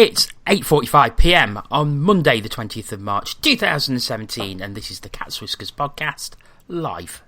It's 8:45 p.m. on Monday the 20th of March 2017 and this is the Cat's Whiskers podcast live.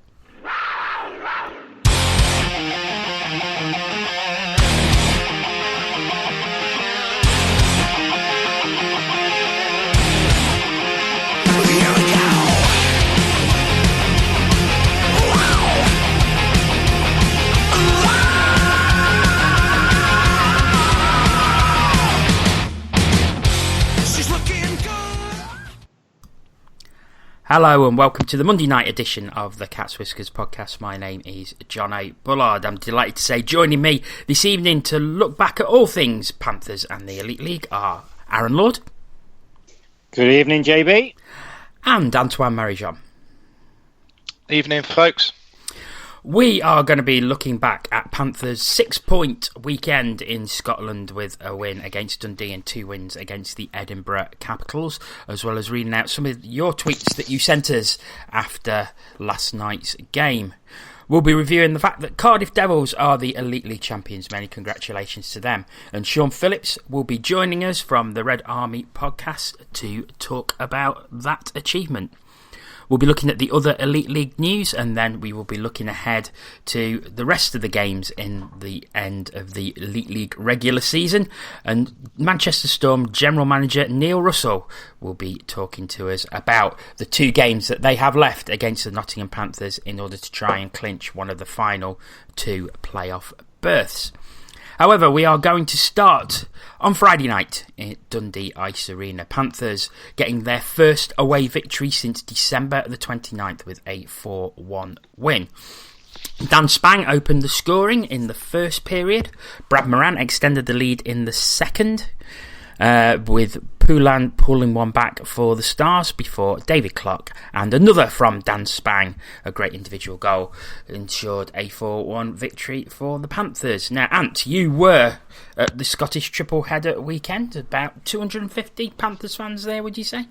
Hello and welcome to the Monday night edition of the Cat's Whiskers podcast. My name is John A. Bullard. I'm delighted to say joining me this evening to look back at all things Panthers and the Elite League are Aaron Lord. Good evening, JB. And Antoine Marie-Jean. Evening, folks. We are going to be looking back at Panthers' 6-point weekend in Scotland with a win against Dundee and 2 wins against the Edinburgh Capitals, as well as reading out some of your tweets that you sent us after last night's game. We'll be reviewing the fact that Cardiff Devils are the Elite League champions. Many congratulations to them. And Sean Phillips will be joining us from the Red Army podcast to talk about that achievement. We'll be looking at the other Elite League news, and then we will be looking ahead to the rest of the games in the end of the Elite League regular season. And Manchester Storm General Manager Neil Russell will be talking to us about the 2 games that they have left against the Nottingham Panthers in order to try and clinch one of the final 2 playoff berths. However, we are going to start on Friday night at Dundee Ice Arena. Panthers getting their first away victory since December the 29th with a 4-1 win. Dan Spang opened the scoring in the first period. Brad Moran extended the lead in the second, with Poulan pulling one back for the Stars before David Clark and another from Dan Spang, a great individual goal, ensured a 4-1 victory for the Panthers. Now, Ant, you were at the Scottish triple header weekend, about 250 Panthers fans there, would you say?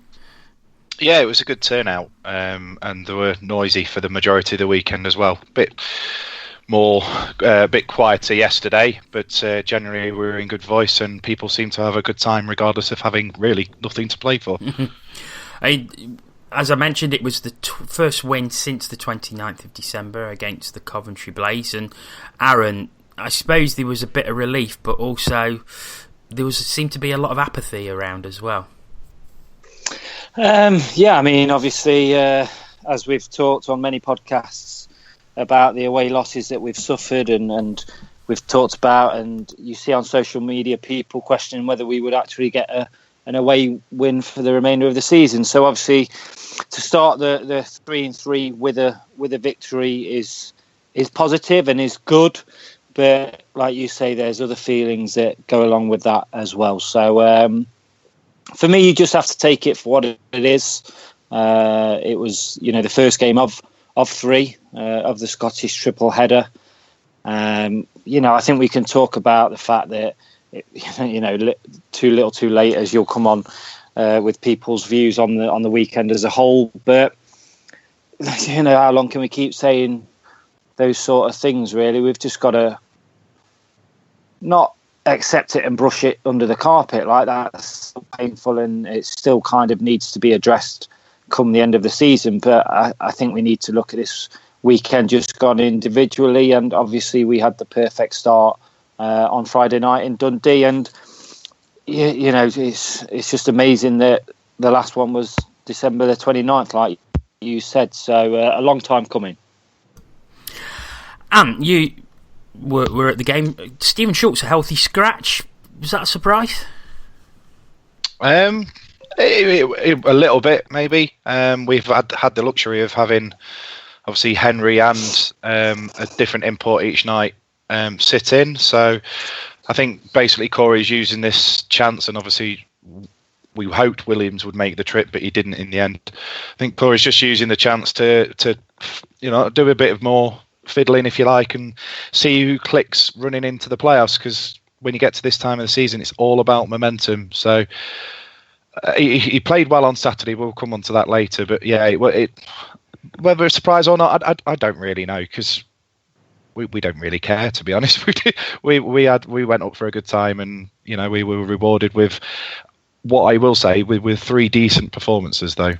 Yeah, it was a good turnout, and they were noisy for the majority of the weekend as well. A bit quieter yesterday, but generally we were in good voice and people seem to have a good time regardless of having really nothing to play for. As I mentioned, it was the first win since the 29th of December against the Coventry Blaze, and Aaron, I suppose there was a bit of relief, but also seemed to be a lot of apathy around as well. Yeah, I mean, obviously, as we've talked on many podcasts about the away losses that we've suffered and we've talked about, and you see on social media people questioning whether we would actually get an away win for the remainder of the season. So obviously to start the 3-3 with a victory is positive and is good, but like you say, there's other feelings that go along with that as well. So for me, you just have to take it for what it is. It was, the first game of 3 of the Scottish triple header. I think we can talk about the fact that, too little too late, as you'll come on with people's views on the weekend as a whole. But, how long can we keep saying those sort of things, really? We've just got to not accept it and brush it under the carpet like that. That's so painful, and it still kind of needs to be addressed come the end of the season. But I think we need to look at this weekend just gone individually, and obviously we had the perfect start on Friday night in Dundee, and it's just amazing that the last one was December the 29th, like you said. So a long time coming. You were at the game. Stephen Schultz, a healthy scratch. Was that a surprise? A little bit, maybe. We've had the luxury of having, obviously, Henry and a different import each night sit in. So I think basically Corey's using this chance, and obviously we hoped Williams would make the trip, but he didn't in the end. I think Corey's just using the chance to do a bit of more fiddling, if you like, and see who clicks running into the playoffs, because when you get to this time of the season, it's all about momentum. So he played well on Saturday. We'll come on to that later. But yeah, whether it's a surprise or not, I don't really know, because we don't really care, to be honest. We went up for a good time, and we were rewarded with what I will say with 3 decent performances, though.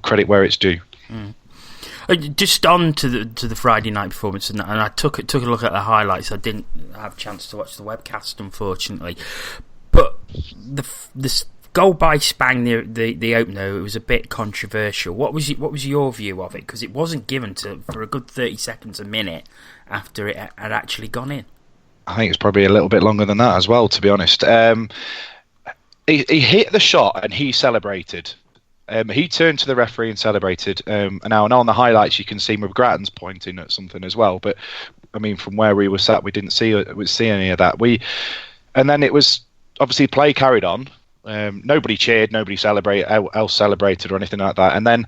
Credit where it's due. Just on to the Friday night performance, and I took a look at the highlights. I didn't have a chance to watch the webcast, unfortunately. But the goal by Spang, the opener, it was a bit controversial. What was your view of it? Because it wasn't given for a good 30 seconds a minute after it had actually gone in. I think it's probably a little bit longer than that as well, to be honest. He hit the shot and he celebrated. He turned to the referee and celebrated. Now on the highlights you can see McGrattan's pointing at something as well. But I mean, from where we were sat, we didn't see any of that. And then it was obviously play carried on. Nobody cheered, nobody else celebrated or anything like that. And then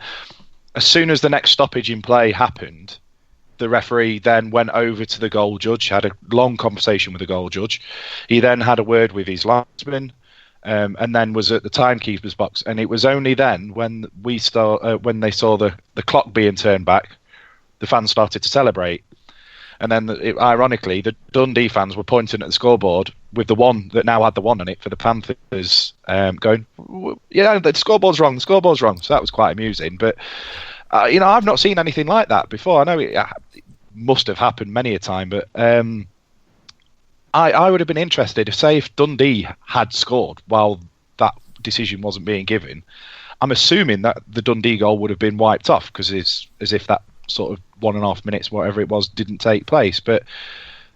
as soon as the next stoppage in play happened, the referee then went over to the goal judge, had a long conversation with the goal judge. He then had a word with his linesman. And then was at the timekeeper's box, and it was only then when they saw the clock being turned back, the fans started to celebrate. And then, ironically, the Dundee fans were pointing at the scoreboard with the one that now had the 1 on it for the Panthers, going, "Yeah, the scoreboard's wrong. The scoreboard's wrong." So that was quite amusing. But I've not seen anything like that before. I know it must have happened many a time, but. I would have been interested if Dundee had scored while that decision wasn't being given. I'm assuming that the Dundee goal would have been wiped off because it's as if that sort of 1.5 minutes, whatever it was, didn't take place. But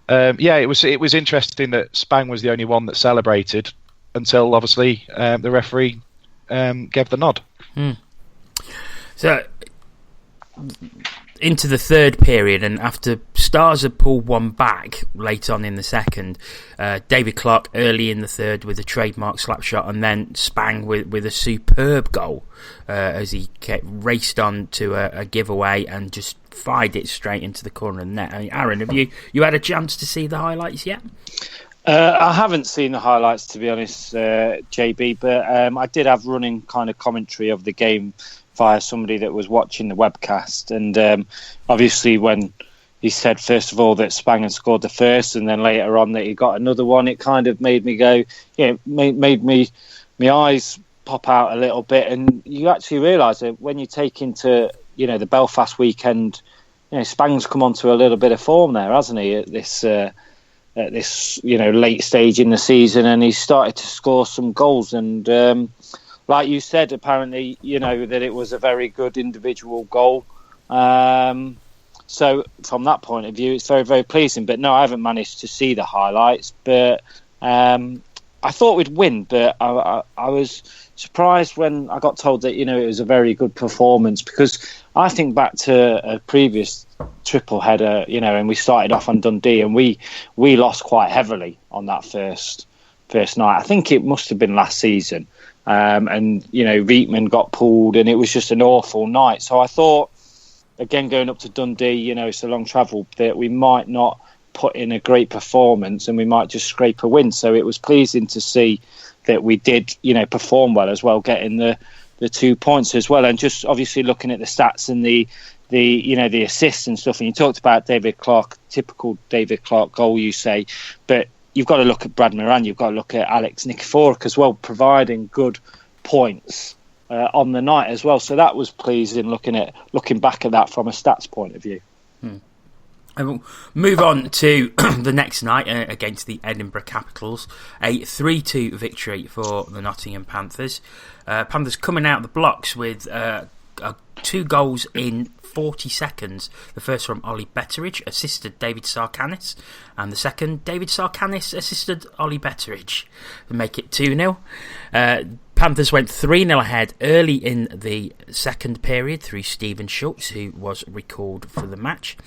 it was interesting that Spang was the only one that celebrated until obviously the referee gave the nod. So into the third period, and after Stars had pulled one back late on in the second, David Clark early in the third with a trademark slap shot, and then Spang with a superb goal as he raced on to a giveaway and just fired it straight into the corner of the net. I mean, Aaron, have you had a chance to see the highlights yet? I haven't seen the highlights, to be honest, JB, but I did have running kind of commentary of the game via somebody that was watching the webcast, and obviously when he said first of all that Spang had scored the first, and then later on that he got another one, it kind of made me go, made me my eyes pop out a little bit, and you actually realise that when you take into the Belfast weekend, Spang's come onto a little bit of form there, hasn't he, at this late stage in the season, and he's started to score some goals, and like you said, apparently, that it was a very good individual goal. So from that point of view, it's very, very pleasing. But no, I haven't managed to see the highlights. But I thought we'd win, but I was surprised when I got told that, it was a very good performance, because I think back to a previous triple header, and we started off on Dundee, and we lost quite heavily on that first night. I think it must have been last season. And Reitman got pulled, and it was just an awful night. So I thought, again, going up to Dundee, it's a long travel, that we might not put in a great performance and we might just scrape a win. So it was pleasing to see that we did, perform well as well, getting the 2 points as well. And just obviously looking at the stats and the assists and stuff. And you talked about David Clark, typical David Clark goal, you say, but you've got to look at Brad Moran, you've got to look at Alex Nikiforuk as well, providing good points on the night as well. So that was pleasing, looking back at that from a stats point of view. And we'll move on to the next night against the Edinburgh Capitals, a 3-2 victory for the Nottingham Panthers. Panthers coming out of the blocks with 2 goals in 40 seconds. The first from Ollie Betteridge, assisted David Sarkanis, and the second, David Sarkanis assisted Ollie Betteridge to make it 2-0. Panthers went 3-0 ahead early in the second period through Stephen Schultz, who was recalled for the match.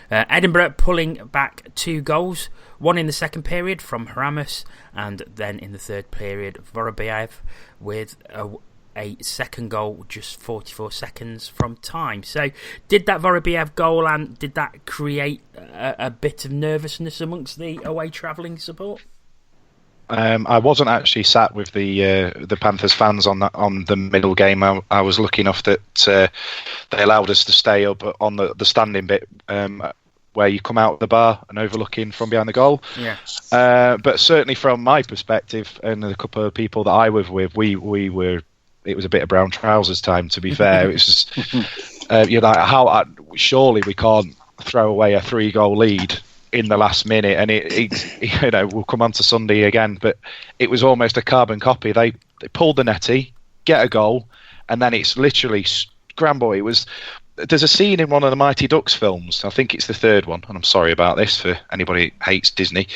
Edinburgh pulling back 2 goals, one in the second period from Haramus, and then in the third period, Vorobiev with a second goal just 44 seconds from time. So did that Vorobiev goal, and did that create a bit of nervousness amongst the away travelling support? I wasn't actually sat with the Panthers fans on the middle game. I was lucky enough that they allowed us to stay up on the standing bit where you come out of the bar and overlooking from behind the goal. Yeah. But certainly from my perspective and a couple of people that I was with, we were. It was a bit of brown trousers time, to be fair. It was just, surely we can't throw away a 3-goal lead in the last minute, and it we'll come on to Sunday again, but it was almost a carbon copy. They pulled the netty, get a goal, and then it's literally scramble. There's a scene in one of the Mighty Ducks films, I think it's the third one, and I'm sorry about this for anybody who hates Disney,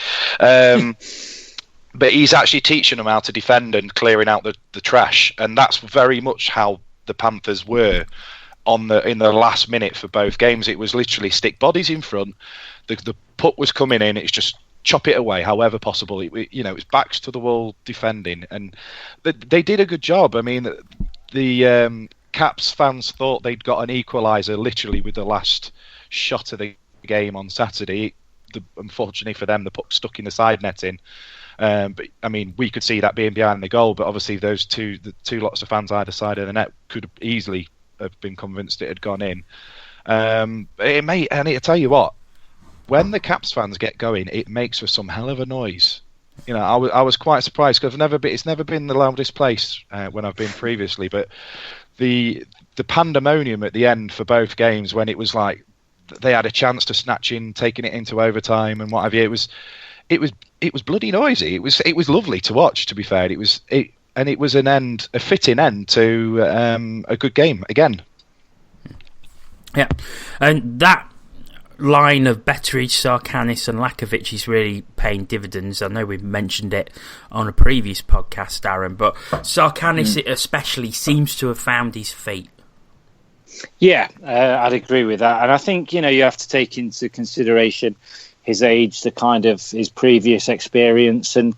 but he's actually teaching them how to defend and clearing out the trash, and that's very much how the Panthers were in the last minute for both games. It was literally stick bodies in front, the puck was coming in, it's just chop it away however possible. It was backs to the wall defending, and they did a good job. I mean, the Caps fans thought they'd got an equaliser literally with the last shot of the game on Saturday. Unfortunately for them, the puck stuck in the side netting. But I mean, we could see that being behind the goal, but obviously the two lots of fans either side of the net could easily have been convinced it had gone in. And I tell you what, when the Caps fans get going, it makes for some hell of a noise. I was quite surprised because it's never been the loudest place when I've been previously, but the pandemonium at the end for both games, when it was like they had a chance to snatch in, taking it into overtime and what have you, it was bloody noisy. It was lovely to watch, to be fair. It was a fitting end to a good game again. Yeah, and that line of Betteridge, Sarkanis and Lakovic is really paying dividends. I know we've mentioned it on a previous podcast, Darren, but Sarkanis especially seems to have found his feet. Yeah, I'd agree with that. And I think, you have to take into consideration his age, the kind of his previous experience, and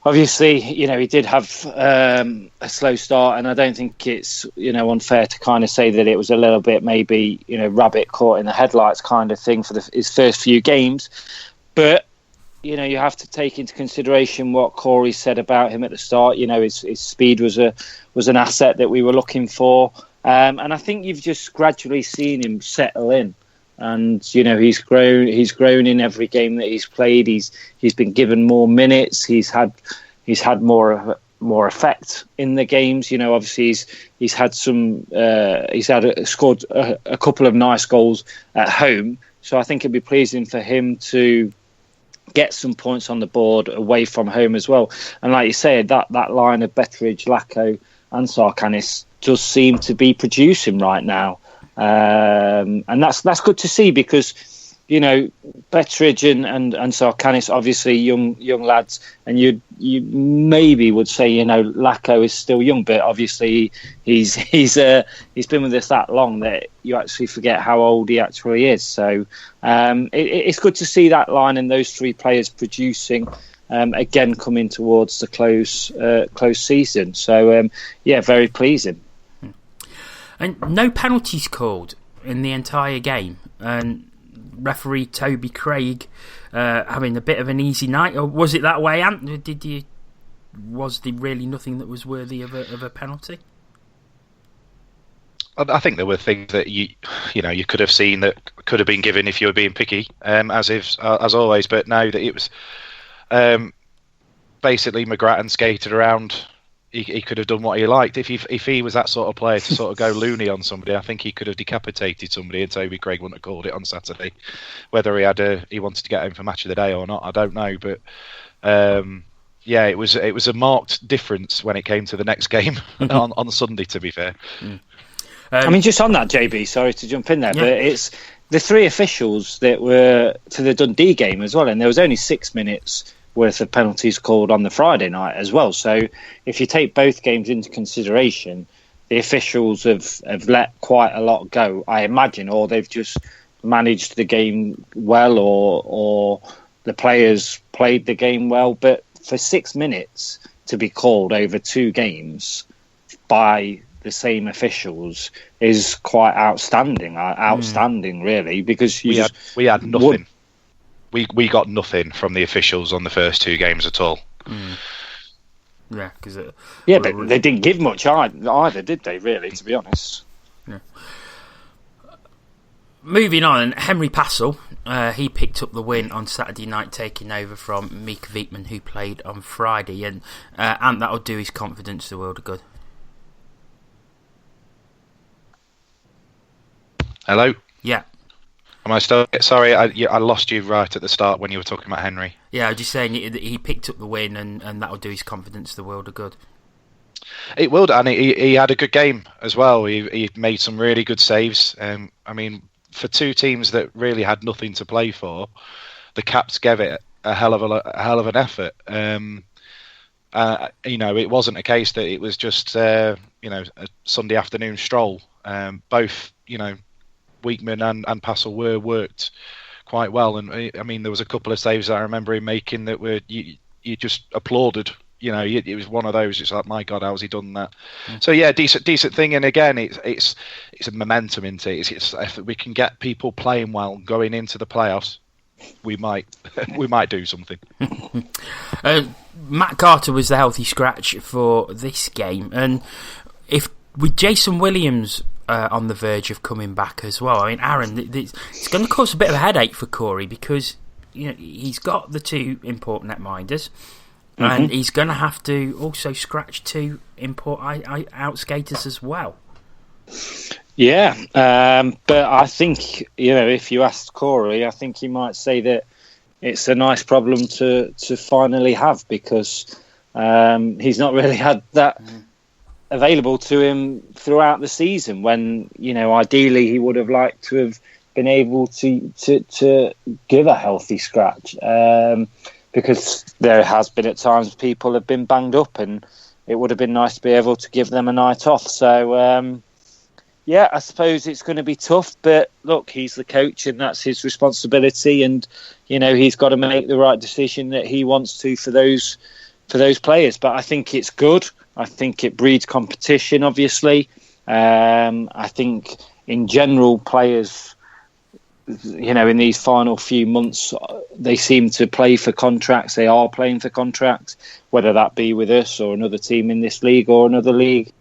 obviously, he did have a slow start, and I don't think it's, unfair to kind of say that it was a little bit maybe, rabbit caught in the headlights kind of thing for his first few games. But, you have to take into consideration what Corey said about him at the start. His speed was an asset that we were looking for. And I think you've just gradually seen him settle in. And he's grown in every game that he's played. He's been given more minutes. He's had more effect in the games. Obviously he's scored a couple of nice goals at home. So I think it'd be pleasing for him to get some points on the board away from home as well. And like you said, that line of Betteridge, Lacko, and Sarkanis does seem to be producing right now. And that's good to see, because Betteridge and Sarkanis, obviously young lads, and you maybe would say Lacko is still young, but obviously he's been with us that long that you actually forget how old he actually is. So it's good to see that line and those three players producing. Again, coming towards the close season. So very pleasing. And no penalties called in the entire game. And referee Toby Craig having a bit of an easy night. Or was it that way, Ant? Was there really nothing that was worthy of a penalty? I think there were things that you could have seen that could have been given if you were being picky, as always. But no, that it was basically McGrattan skated around. He could have done what he liked. If he was that sort of player to sort of go loony on somebody, I think he could have decapitated somebody, and Toby Craig wouldn't have called it on Saturday. Whether he wanted to get home for match of the day or not, I don't know. But it was a marked difference when it came to the next game on Sunday, to be fair. I mean, just on that, JB, sorry to jump in there, but it's the three officials that were for the Dundee game as well, and there was only 6 minutes worth of penalties called on the Friday night as well. So if you take both games into consideration, the officials have let quite a lot go, I imagine, or they've just managed the game well, or the players played the game well. But for 6 minutes to be called over two games by the same officials is quite outstanding, really, because we had nothing. We got nothing from the officials on the first two games at all. Yeah, because but they didn't give much either, did they? Really, to be honest. Yeah. moving on, Henry Passel, he picked up the win on Saturday night, taking over from Mika Vietman, who played on Friday, and that'll do his confidence the world of good. Hello? Yeah. Am I still... Sorry, I lost you right at the start when you were talking about Henry. Yeah, I was just saying he picked up the win, and that'll do his confidence the world of good. It will, and he had a good game as well. He made some really good saves. I mean, for two teams that really had nothing to play for, the Caps gave it a hell of an effort. It wasn't a case that it was just a Sunday afternoon stroll. Both Weekman and Passel worked quite well, and I mean there was a couple of saves that I remember him making that were you just applauded. It was one of those. It's like, my God, how's he done that? So yeah, decent thing. And again, it's a momentum into it. It's if we can get people playing well going into the playoffs, we might do something. Matt Carter was the healthy scratch for this game, and if with Jason Williams on the verge of coming back as well, I mean, Aaron, it's going to cause a bit of a headache for Corey because he's got the two import netminders. And he's going to have to also scratch two import out skaters as well. Yeah, but I think, if you asked Corey, I think he might say that it's a nice problem to finally have because he's not really had that available to him throughout the season when, ideally he would have liked to have been able to give a healthy scratch. Because there has been at times people have been banged up and it would have been nice to be able to give them a night off. So, I suppose it's going to be tough. But look, he's the coach and that's his responsibility. And, he's got to make the right decision that he wants to for those players. But I think it's good. I think it breeds competition, obviously. I think in general players... in these final few months, they seem to play for contracts. They are playing for contracts, whether that be with us or another team in this league or another league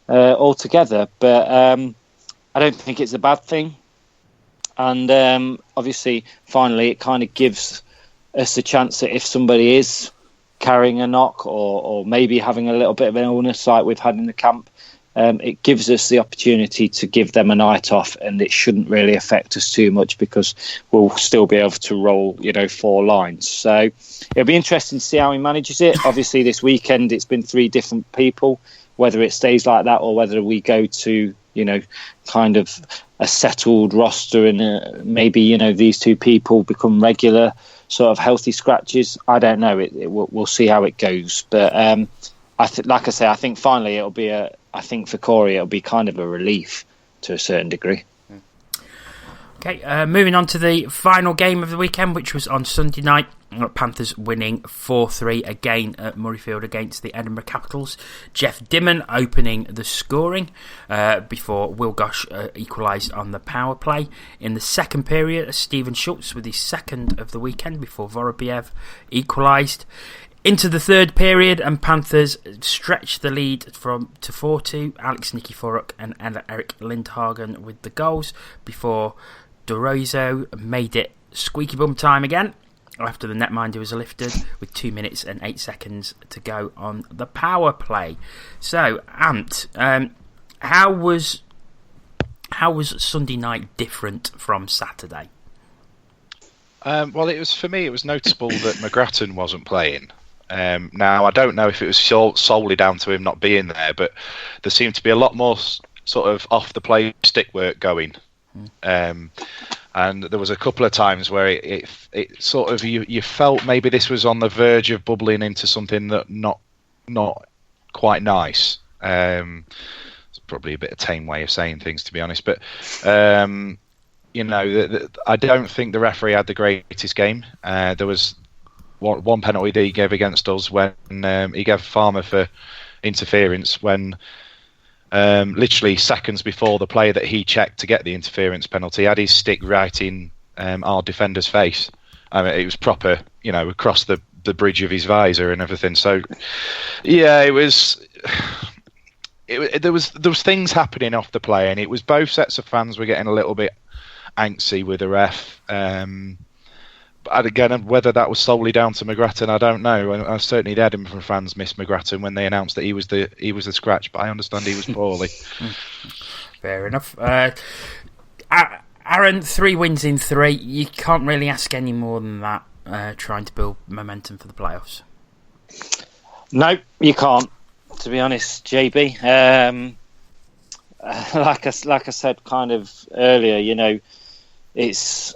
altogether. But I don't think it's a bad thing. And obviously, finally, it kind of gives us a chance that if somebody is carrying a knock or maybe having a little bit of an illness like we've had in the camp, it gives us the opportunity to give them a night off, and it shouldn't really affect us too much because we'll still be able to roll, 4 lines. So it'll be interesting to see how he manages it. Obviously, this weekend it's been 3 different people. Whether it stays like that or whether we go to, kind of a settled roster and maybe, these 2 people become regular sort of healthy scratches. I don't know. We'll see how it goes. But I think finally it'll be I think for Corey, it'll be kind of a relief to a certain degree. Okay, moving on to the final game of the weekend, which was on Sunday night. Panthers winning 4-3 again at Murrayfield against the Edinburgh Capitals. Jeff Dimon opening the scoring before Will Gosh equalised on the power play. In the second period, Stephen Schultz with his second of the weekend before Vorobiev equalised. Into the third period, and Panthers stretched the lead to 4-2. Alex Nikiforuk and Eric Lindhagen with the goals before Dorozo made it squeaky bum time again after the netminder was lifted with 2 minutes and 8 seconds to go on the power play. So, Ant, how was Sunday night different from Saturday? Well, it was noticeable that McGrattan wasn't playing. Now, I don't know if it was solely down to him not being there, but there seemed to be a lot more sort of off the play stick work going. And there was a couple of times where it sort of you felt maybe this was on the verge of bubbling into something that not quite nice. It's probably a bit of a tame way of saying things, to be honest, but I don't think the referee had the greatest game. There was one penalty that he gave against us when he gave Farmer for interference when literally seconds before the play that he checked to get the interference penalty had his stick right in our defender's face. I mean, it was proper, across the bridge of his visor and everything. So, yeah, there was things happening off the play, and it was both sets of fans were getting a little bit angsty with the ref. But again, whether that was solely down to McGrattan, I don't know. And certainly the Edinburgh fans missed McGrattan when they announced that he was the scratch. But I understand he was poorly. Fair enough. Aaron, 3 wins in 3. You can't really ask any more than that. Trying to build momentum for the playoffs. No, you can't. To be honest, JB. Like I said, kind of earlier, you know, it's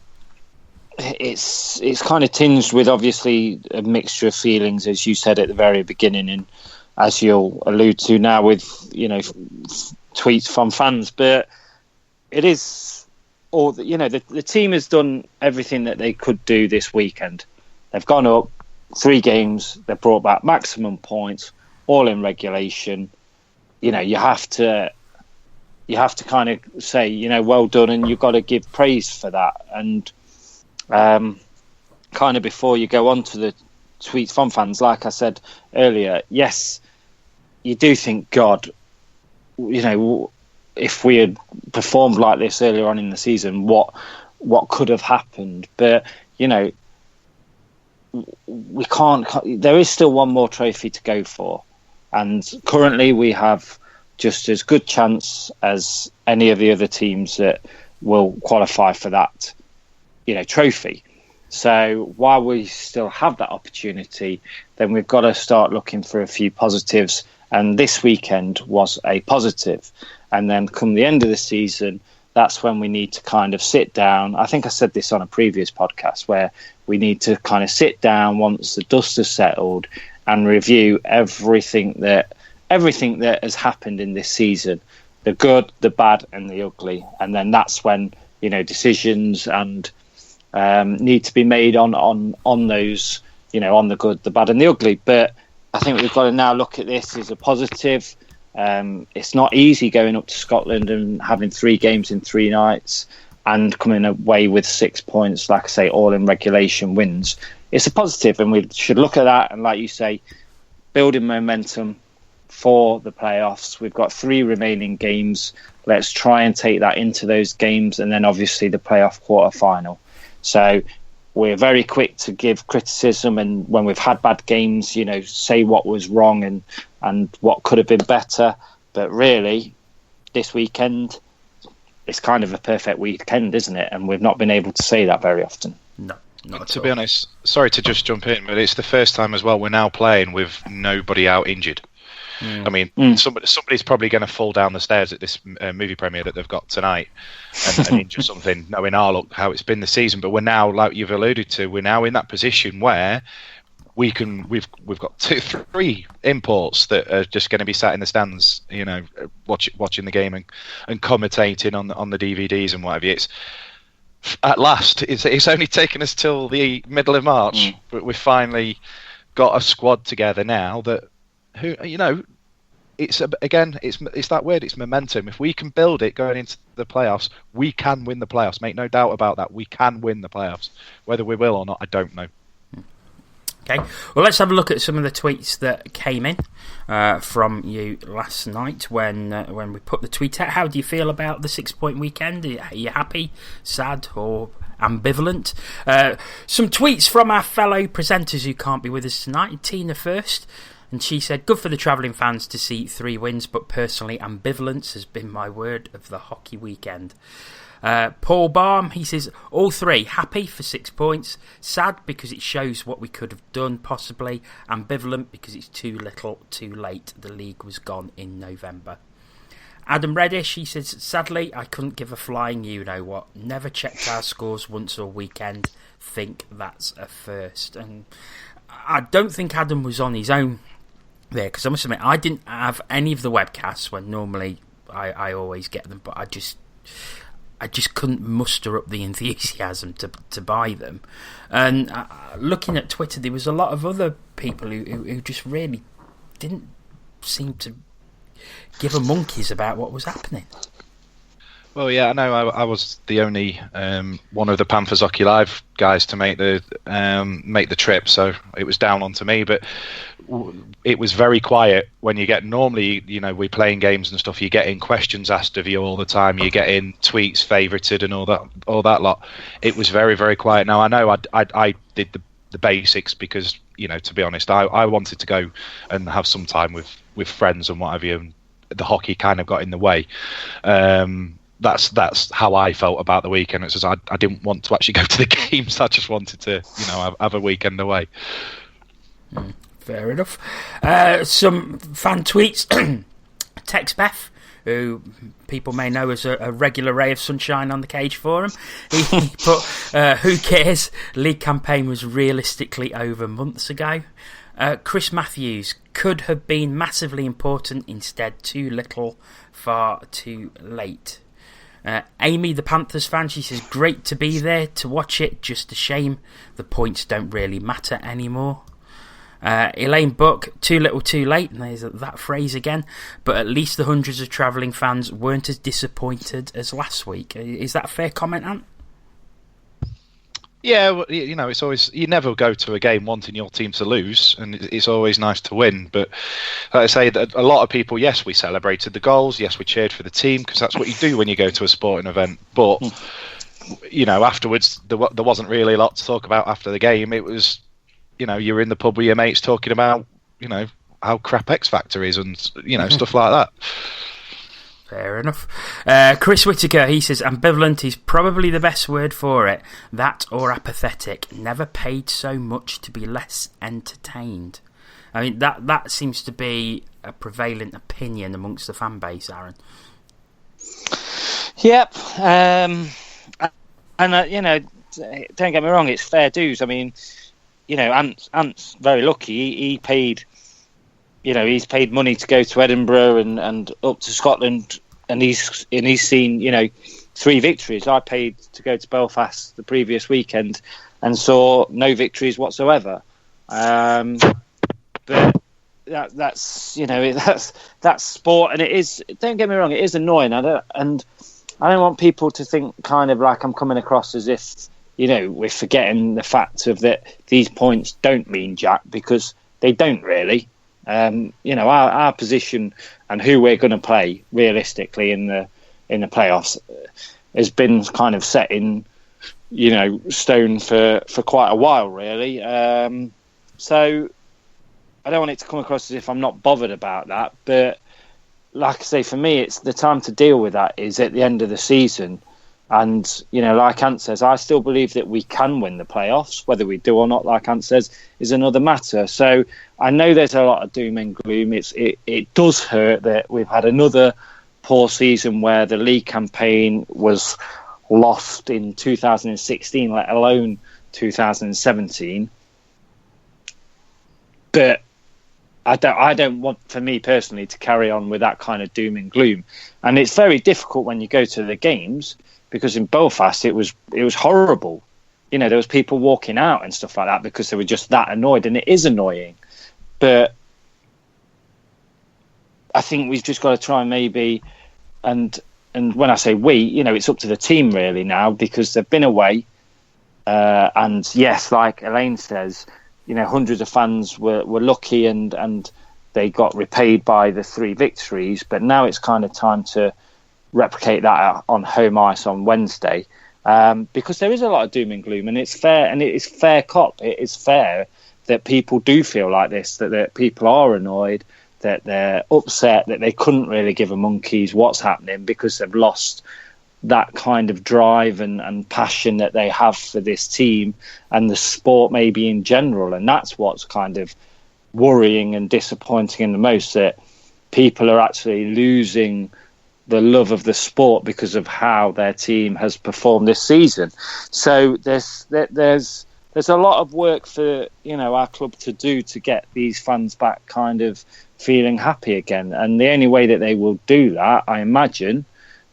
kind of tinged with obviously a mixture of feelings, as you said at the very beginning, and as you'll allude to now with, you know, tweets from fans. But it is all, you know, the team has done everything that they could do this weekend. They've gone up 3 games. They've brought back maximum points, all in regulation. You know, you have to kind of say, you know, well done, and you've got to give praise for that. And kind of before you go on to the tweets from fans, like I said earlier, yes, you do think, God, you know, if we had performed like this earlier on in the season, what could have happened? But, you know, we can't. There is still one more trophy to go for, and currently we have just as good chance as any of the other teams that will qualify for that, you know, trophy. So while we still have that opportunity, then we've got to start looking for a few positives. And this weekend was a positive. And then come the end of the season, that's when we need to kind of sit down. I think I said this on a previous podcast, where we need to kind of sit down once the dust has settled and review everything that has happened in this season, the good, the bad, and the ugly. And then that's when, you know, decisions and need to be made on those, you know, on the good, the bad, and the ugly. But I think we've got to now look at this as a positive. It's not easy going up to Scotland and having 3 games in 3 nights and coming away with 6 points, like I say, all in regulation wins. It's a positive, and we should look at that. And like you say, building momentum for the playoffs. We've got 3 remaining games. Let's try and take that into those games, and then obviously the playoff quarter final. So we're very quick to give criticism, and when we've had bad games, you know, say what was wrong and what could have been better. But really, this weekend, it's kind of a perfect weekend, isn't it? And we've not been able to say that very often. No, not to be honest, sorry to just jump in, but it's the first time as well we're now playing with nobody out injured. I mean, somebody's probably going to fall down the stairs at this movie premiere that they've got tonight and injure something, knowing how it's been the season. But we're now, like you've alluded to, we're now in that position where we've got 2-3 imports that are just going to be sat in the stands, you know, watching the game and commentating on the DVDs and whatever. It's at last. It's only taken us till the middle of March, but we've finally got a squad together now that. Who, you know, it's that word. It's momentum. If we can build it going into the playoffs, we can win the playoffs. Make no doubt about that. We can win the playoffs. Whether we will or not, I don't know. Okay, well, let's have a look at some of the tweets that came in from you last night when we put the tweet out. How do you feel about the 6-point weekend? Are you happy, sad, or ambivalent? Some tweets from our fellow presenters who can't be with us tonight. Tina first. And she said, good for the travelling fans to see 3 wins, but personally, ambivalence has been my word of the hockey weekend. Paul Baum, he says, all 3, happy for 6 points, sad because it shows what we could have done, possibly, ambivalent because it's too little, too late. The league was gone in November. Adam Reddish, he says, sadly, I couldn't give a flying you-know-what. Never checked our scores once all weekend. Think that's a first. And I don't think Adam was on his own there, because I must admit I didn't have any of the webcasts when normally I always get them, but I just couldn't muster up the enthusiasm to buy them. And looking at Twitter, there was a lot of other people who just really didn't seem to give a monkeys about what was happening. Well, yeah, I know. I was the only one of the Panthers Hockey Live guys to make the trip, so it was down onto me. But it was very quiet when you get. Normally, we're playing games and stuff. You're getting questions asked of you all the time. You're getting tweets favorited and all that lot. It was very, very quiet. Now I know I did the basics because to be honest, I wanted to go and have some time with friends and what have you. And the hockey kind of got in the way. That's how I felt about the weekend. It's just I didn't want to actually go to the games. I just wanted to, have a weekend away. Fair enough. Some fan tweets. Tex Beth, who people may know as a regular ray of sunshine on the Cage Forum, he put, "Who cares? League campaign was realistically over months ago." Chris Matthews, "Could have been massively important, instead too little, far too late." Amy, the Panthers fan, she says, "Great to be there to watch it, just a shame the points don't really matter anymore." Elaine Buck, "Too little too late," and there's that phrase again, "but at least the hundreds of travelling fans weren't as disappointed as last week." Is that a fair comment, Ant? Yeah, well, it's always, you never go to a game wanting your team to lose, and it's always nice to win. But like I say, that a lot of people, yes, we celebrated the goals, yes, we cheered for the team, because that's what you do when you go to a sporting event. But afterwards, there wasn't really a lot to talk about after the game. It was, you're in the pub with your mates talking about, how crap X Factor is and stuff like that. Fair enough. Chris Whittaker, he says, "Ambivalent is probably the best word for it. That or apathetic. Never paid so much to be less entertained." I mean, that seems to be a prevalent opinion amongst the fan base, Aaron. Yep. And don't get me wrong, it's fair dues. I mean, Ant's very lucky. He paid. He's paid money to go to Edinburgh and up to Scotland, and he's seen 3 victories. I paid to go to Belfast the previous weekend and saw no victories whatsoever. But that's sport, and it is. Don't get me wrong, it is annoying. I don't want people to think kind of like I'm coming across as if we're forgetting the fact of that these points don't mean jack, because they don't really. Our position and who we're going to play realistically in the playoffs has been kind of set in stone for quite a while, really. So I don't want it to come across as if I'm not bothered about that, but like I say, for me, it's the time to deal with that is at the end of the season. And, like Ant says, I still believe that we can win the playoffs. Whether we do or not, like Ant says, is another matter. So I know there's a lot of doom and gloom. It does hurt that we've had another poor season where the league campaign was lost in 2016, let alone 2017. But I don't want, for me personally, to carry on with that kind of doom and gloom. And it's very difficult when you go to the games, because in Belfast it was horrible. There was people walking out and stuff like that because they were just that annoyed, and it is annoying. But I think we've just got to try maybe, and when I say we, it's up to the team really now, because they've been away. And yes, like Elaine says, hundreds of fans were lucky and they got repaid by the 3 victories. But now it's kind of time to replicate that on home ice on Wednesday, because there is a lot of doom and gloom, and it's fair, and it is fair cop. It is fair that people do feel like this, that people are annoyed, that they're upset, that they couldn't really give a monkey's what's happening because they've lost that kind of drive and passion that they have for this team and the sport maybe in general. And that's what's kind of worrying and disappointing in the most, that people are actually losing the love of the sport because of how their team has performed this season. So there's a lot of work for our club to do to get these fans back kind of feeling happy again. And the only way that they will do that, I imagine,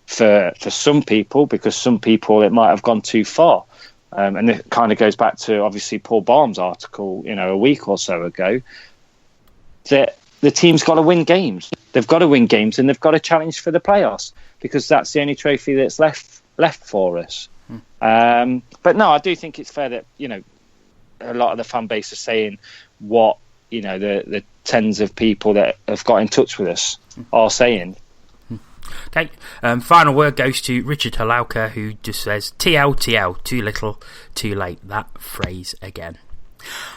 for some people, because some people it might have gone too far. And it kind of goes back to obviously Paul Baum's article, a week or so ago, that the team's got to win games. they've got to win games and they've got to challenge for the playoffs, because that's the only trophy that's left for us. But no, I do think it's fair that, you know, a lot of the fan base are saying what, you know, the tens of people that have got in touch with us are saying. Okay, final word goes to Richard Halauka, who just says TL, too little, too late. That phrase again.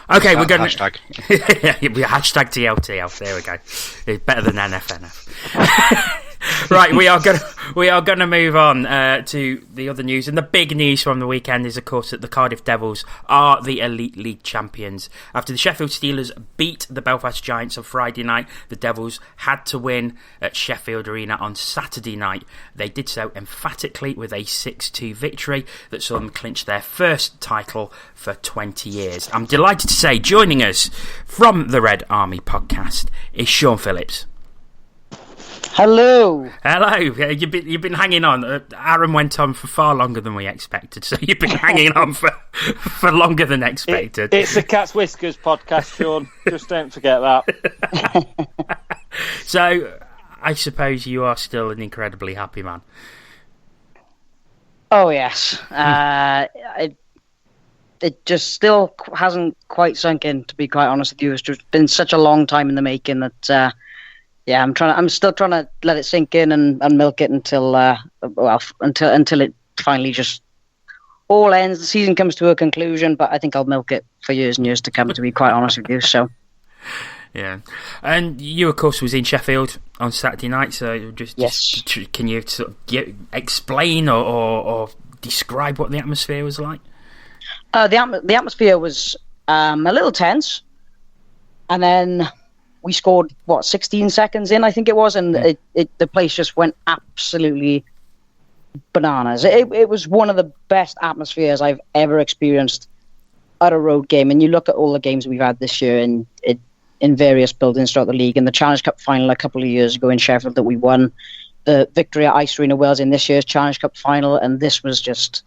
Okay, we're going to hashtag TLTL. There we go. It's better than NFNF. Right, we are going to move on to the other news, and the big news from the weekend is, of course, that the Cardiff Devils are the Elite League champions. After the Sheffield Steelers beat the Belfast Giants on Friday night, the Devils had to win at Sheffield Arena on Saturday night. They did so emphatically with a 6-2 victory that saw them clinch their first title for 20 years. I'm delighted to say, joining us from the Red Army podcast is Sean Phillips. Hello. You've been hanging on. Aaron went on for far longer than we expected, so you've been hanging on for longer than expected. It's the Cat's Whiskers podcast, Sean. Just don't forget that. So, I suppose you are still an incredibly happy man. Oh yes. It just still hasn't quite sunk in, to be quite honest with you. It's just been such a long time in the making that. Yeah, I'm still trying to let it sink in and milk it until it finally just all ends. The season comes to a conclusion, but I think I'll milk it for years and years to come, to be quite honest with you. So, yeah, and you, of course, was in Sheffield on Saturday night. So, yes. Can you sort of explain or describe what the atmosphere was like? The atmosphere was a little tense, and then we scored 16 seconds in, I think it was, and the place just went absolutely bananas. It was one of the best atmospheres I've ever experienced at a road game. And you look at all the games we've had this year in various buildings throughout the league, and the Challenge Cup final a couple of years ago in Sheffield that we won, the victory at Ice Arena Wales in this year's Challenge Cup final, and this was just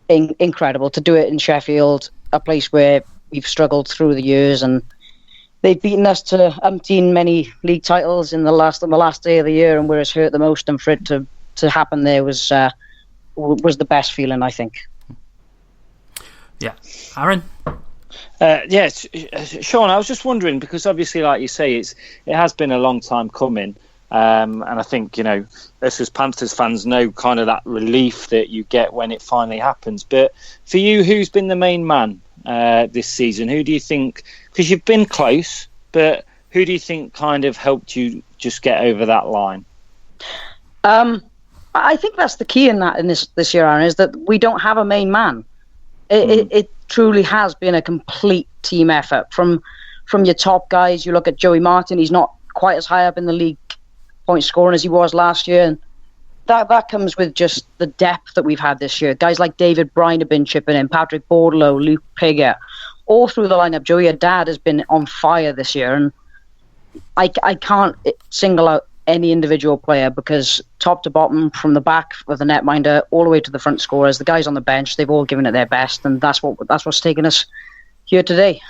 incredible to do it in Sheffield, a place where we've struggled through the years, and they've beaten us to umpteen many league titles on the last day of the year, and where it's hurt the most, and for it to happen there was the best feeling, I think. Yeah, Aaron. Yes, Sean. I was just wondering, because obviously, like you say, it has been a long time coming, and I think, you know, us as Panthers fans know kind of that relief that you get when it finally happens. But for you, who's been the main man this season? Who do you think? Because you've been close, but who do you think kind of helped you just get over that line? I think that's the key in this year, Aaron, is that we don't have a main man. It truly has been a complete team effort. From your top guys, you look at Joey Martin, he's not quite as high up in the league point scoring as he was last year, and that comes with just the depth that we've had this year. Guys like David Bryan have been chipping in, Patrick Bordelow, Luke Pigott, all through the lineup. Joey Haddad has been on fire this year, and I can't single out any individual player, because top to bottom, from the back of the netminder all the way to the front scorers, the guys on the bench, they've all given it their best, and that's what's taken us here today.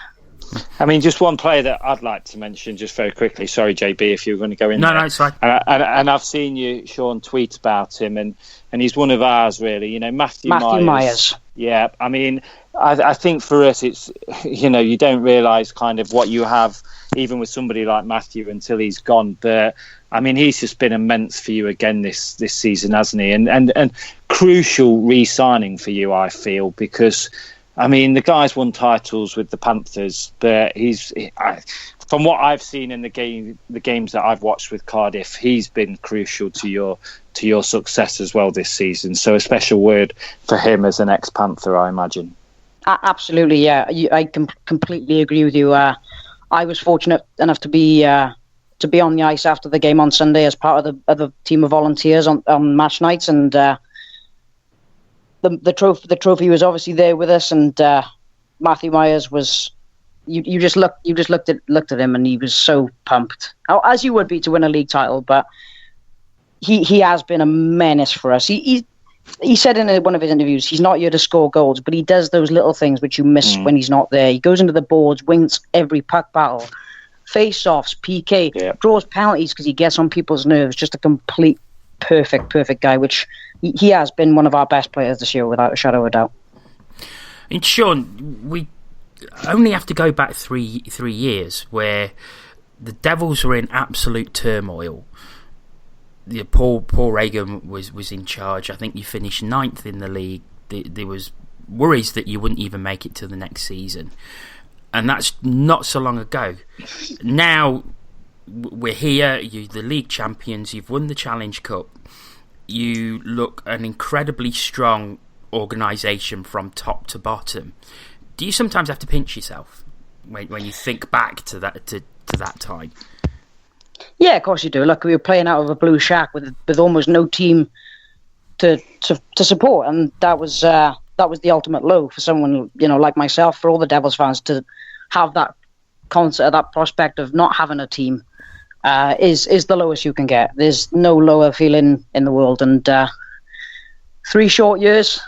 I mean, just one player that I'd like to mention just very quickly. Sorry, JB, if you were going to go in there. No, it's fine. And I've seen you, Sean, tweet about him, and he's one of ours, really. You know, Matthew Myers. Yeah, I mean, I think for us, it's, you know, you don't realise kind of what you have, even with somebody like Matthew, until he's gone. But I mean, he's just been immense for you again this season, hasn't he? And crucial re-signing for you, I feel, because I mean, the guy's won titles with the Panthers, but from what I've seen in the games that I've watched with Cardiff, he's been crucial to your success as well this season. So a special word for him as an ex-Panther, I imagine. Absolutely, yeah. I completely agree with you. I was fortunate enough to be on the ice after the game on Sunday as part of the team of volunteers on match nights, and the trophy was obviously there with us, and Matthew Myers was. You just looked at him, and he was so pumped, as you would be to win a league title. But he has been a menace for us. He said in one of his interviews, he's not here to score goals, but he does those little things which you miss when he's not there. He goes into the boards, wins every puck battle, face-offs, PK, Yeah. draws penalties because he gets on people's nerves. Just a complete perfect guy, which he has been one of our best players this year, without a shadow of a doubt. And Sean, we only have to go back three years where the Devils were in absolute turmoil. Paul Reagan was in charge. I think you finished 9th in the league. There was worries that you wouldn't even make it to the next season, and that's not so long ago. Now we're here. You're the league champions. You've won the Challenge Cup. You look an incredibly strong organisation from top to bottom. Do you sometimes have to pinch yourself when you think back to that time? Yeah, of course you do. Look, we were playing out of a blue shack with almost no team to support, and that was the ultimate low for someone like myself, for all the Devils fans to have that concept, that prospect of not having a team is the lowest you can get. There's no lower feeling in the world, and 3 short years.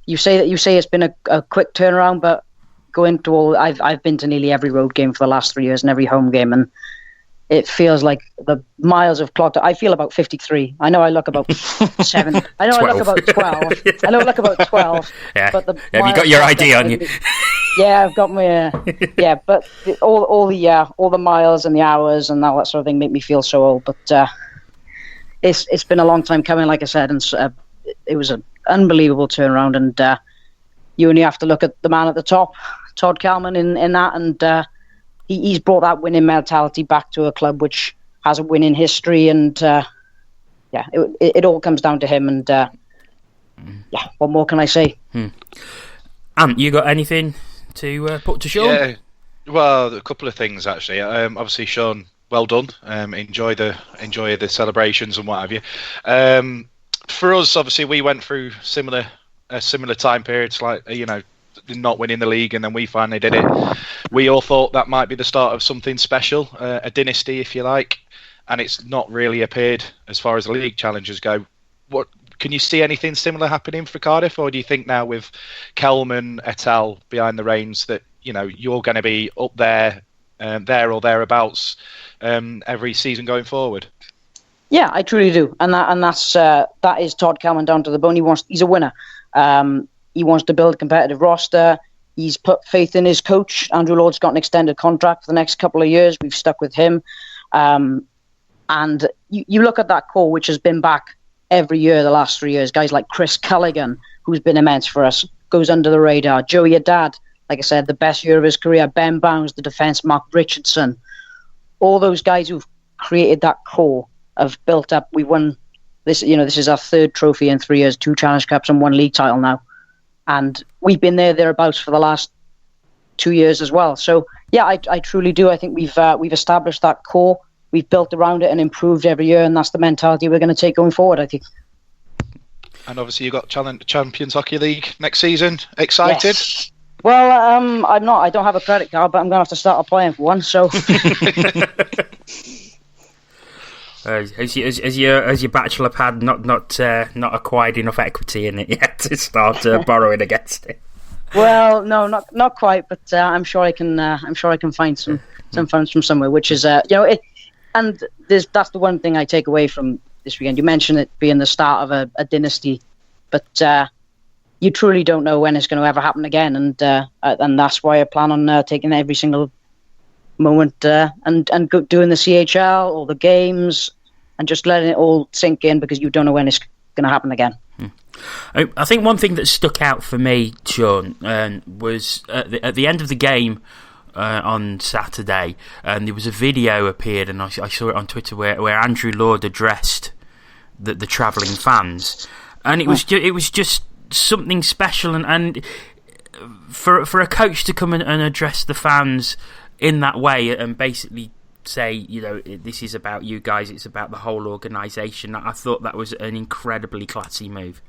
You say it's been a quick turnaround, but going to all, I've been to nearly every road game for the last 3 years and every home game, and it feels like the miles of clock. I feel about 53. I know I look about 7. I know 12. I look about 12. I know I look about 12. Yeah. But have you got your ID on you? Yeah, I've got my. Yeah, but all the miles and the hours and all that sort of thing make me feel so old. But it's been a long time coming, like I said, and it was an unbelievable turnaround. And you only have to look at the man at the top, Todd Kalman, in that, and he's brought that winning mentality back to a club which has a winning history. And it all comes down to him. And what more can I say? You got anything to put to Sean? Yeah, well, a couple of things actually. Obviously, Sean, well done. Enjoy the celebrations and what have you. For us, obviously, we went through similar time periods, like not winning the league, and then we finally did it. We all thought that might be the start of something special, a dynasty, if you like, and it's not really appeared as far as the league challenges go. What can you see anything similar happening for Cardiff, or do you think now with Kelman et al. Behind the reins that you're going to be up there or thereabouts every season going forward? Yeah, I truly do, and that is Todd Kalman down to the bone. He's a winner. He wants to build a competitive roster. He's put faith in his coach. Andrew Lord's got an extended contract for the next couple of years. We've stuck with him, and you look at that core, which has been back every year the last 3 years. Guys like Chris Culligan, who's been immense for us, goes under the radar. Joey Haddad, like I said, the best year of his career. Ben Bounds, the defence. Mark Richardson, all those guys who've created that core have built up. We won this. This is our 3rd trophy in 3 years, 2 Challenge Cups and 1 league title now, and we've been thereabouts for the last 2 years as well. So yeah, I truly do. I think we've established that core. We've built around it and improved every year, and that's the mentality we're going to take going forward, I think. And obviously you've got Champions Hockey League next season. Excited? Yes. Well, I'm not. I don't have a credit card, but I'm going to have to start applying for one. So. Has your bachelor pad not acquired enough equity in it yet to start borrowing against it? Well, no, not quite, but I'm sure I can. I'm sure I can find some funds from somewhere. Which is, and that's the one thing I take away from this weekend. You mentioned it being the start of a dynasty, but you truly don't know when it's going to ever happen again, and that's why I plan on taking every single moment and doing the CHL or the games and just letting it all sink in, because you don't know when it's going to happen again. I think one thing that stuck out for me, Sean, was at the end of the game on Saturday, there was a video appeared, and I saw it on Twitter where Andrew Lord addressed the travelling fans, and it was just something special, and for a coach to come and address the fans in that way and basically say, this is about you guys, it's about the whole organisation. I thought that was an incredibly classy move.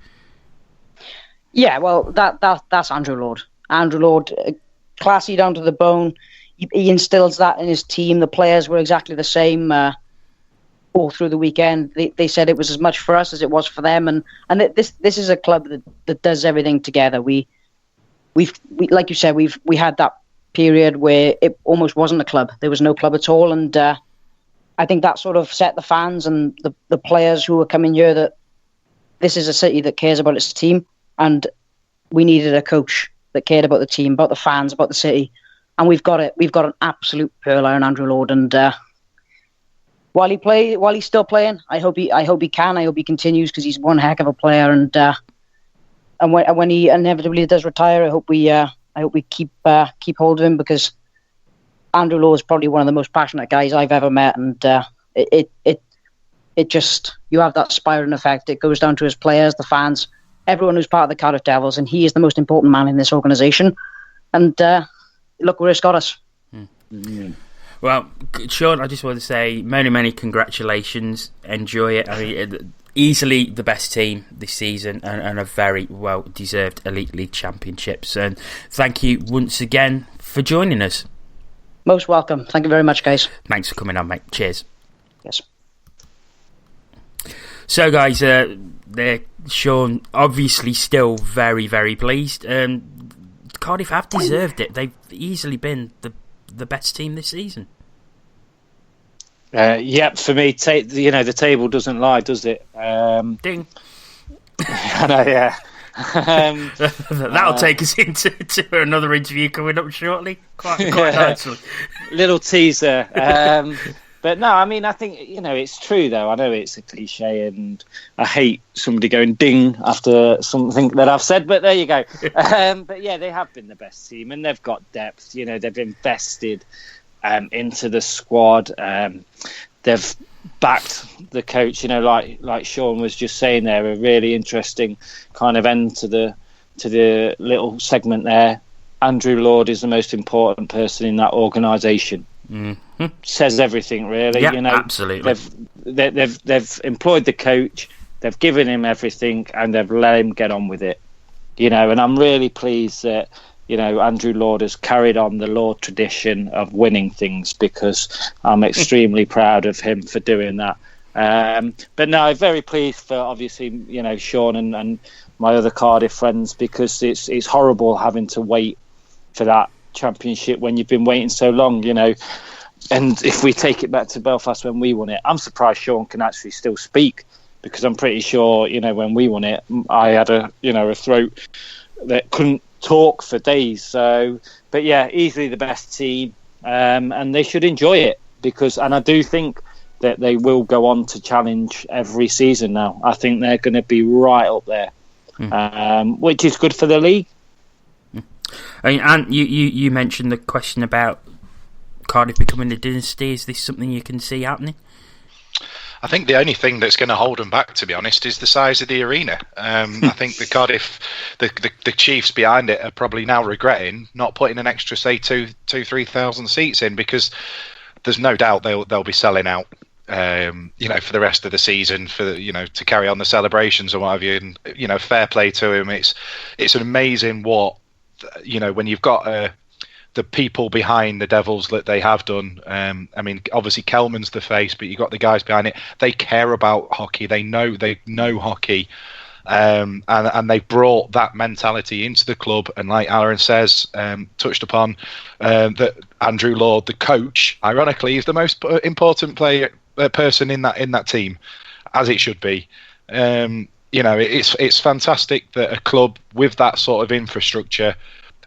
Yeah, well, that's Andrew Lord. Andrew Lord, classy down to the bone. He instills that in his team. The players were exactly the same all through the weekend. They said it was as much for us as it was for them, and this is a club that does everything together. We've like you said, we had that period where it almost wasn't a club. There was no club at all, and I think that sort of set the fans and the players who were coming here that this is a city that cares about its team, and we needed a coach that cared about the team, about the fans, about the city, and we've got it. We've got an absolute pearl in Andrew Lord, and while he's still playing, I hope he can. I hope he continues, because he's one heck of a player, and when he inevitably does retire, I hope we keep hold of him, because Andrew Law is probably one of the most passionate guys I've ever met, and it just, you have that spiraling effect. It goes down to his players, the fans, everyone who's part of the Cardiff Devils, and he is the most important man in this organisation. And look where it's got us. Mm. Well, Sean, I just want to say many congratulations. Enjoy it. I mean, easily the best team this season, and a very well deserved Elite League Championships. And thank you once again for joining us. Most welcome. Thank you very much, guys. Thanks for coming on, mate. Cheers. Yes. So, guys, Sean obviously still very pleased. Cardiff have deserved it. They've easily been the best team this season. Yep, for me, the table doesn't lie, does it? Ding. I know, yeah. That'll take us into another interview coming up shortly. Quite nicely. Little teaser. But no, I mean, I think, it's true, though. I know it's a cliche, and I hate somebody going ding after something that I've said, but there you go. But yeah, they have been the best team, and they've got depth. They've invested into the squad. They've backed the coach, like Sean was just saying there, a really interesting kind of end to the little segment there. Andrew Lord is the most important person in that organisation. Mm-hmm. Says everything, really. Yeah, absolutely. They've employed the coach, they've given him everything, and they've let him get on with it. And I'm really pleased that Andrew Lord has carried on the Lord tradition of winning things, because I'm extremely proud of him for doing that. But no, very pleased for, obviously, Sean and my other Cardiff friends, because it's horrible having to wait for that championship when you've been waiting so long, And if we take it back to Belfast when we won it, I'm surprised Sean can actually still speak, because I'm pretty sure, when we won it, I had a throat that couldn't talk for days. So, but yeah, easily the best team, and they should enjoy it, and I do think that they will go on to challenge every season now. I think they're going to be right up there, which is good for the league. I mean, and you mentioned the question about Cardiff becoming a dynasty. Is this something you can see happening? I think the only thing that's going to hold them back, to be honest, is the size of the arena. I think the Cardiff, the Chiefs behind it are probably now regretting not putting an extra, say, 3,000 seats in, because there's no doubt they'll be selling out, for the rest of the season, to carry on the celebrations or what have you. And fair play to him. It's amazing what when you've got the people behind the Devils that they have done. I mean, obviously Kelman's the face, but you've got the guys behind it. They care about hockey. They know hockey, and they brought that mentality into the club. And like Aaron says, touched upon that Andrew Lord, the coach, ironically, is the most important person in that team, as it should be. It's fantastic that a club with that sort of infrastructure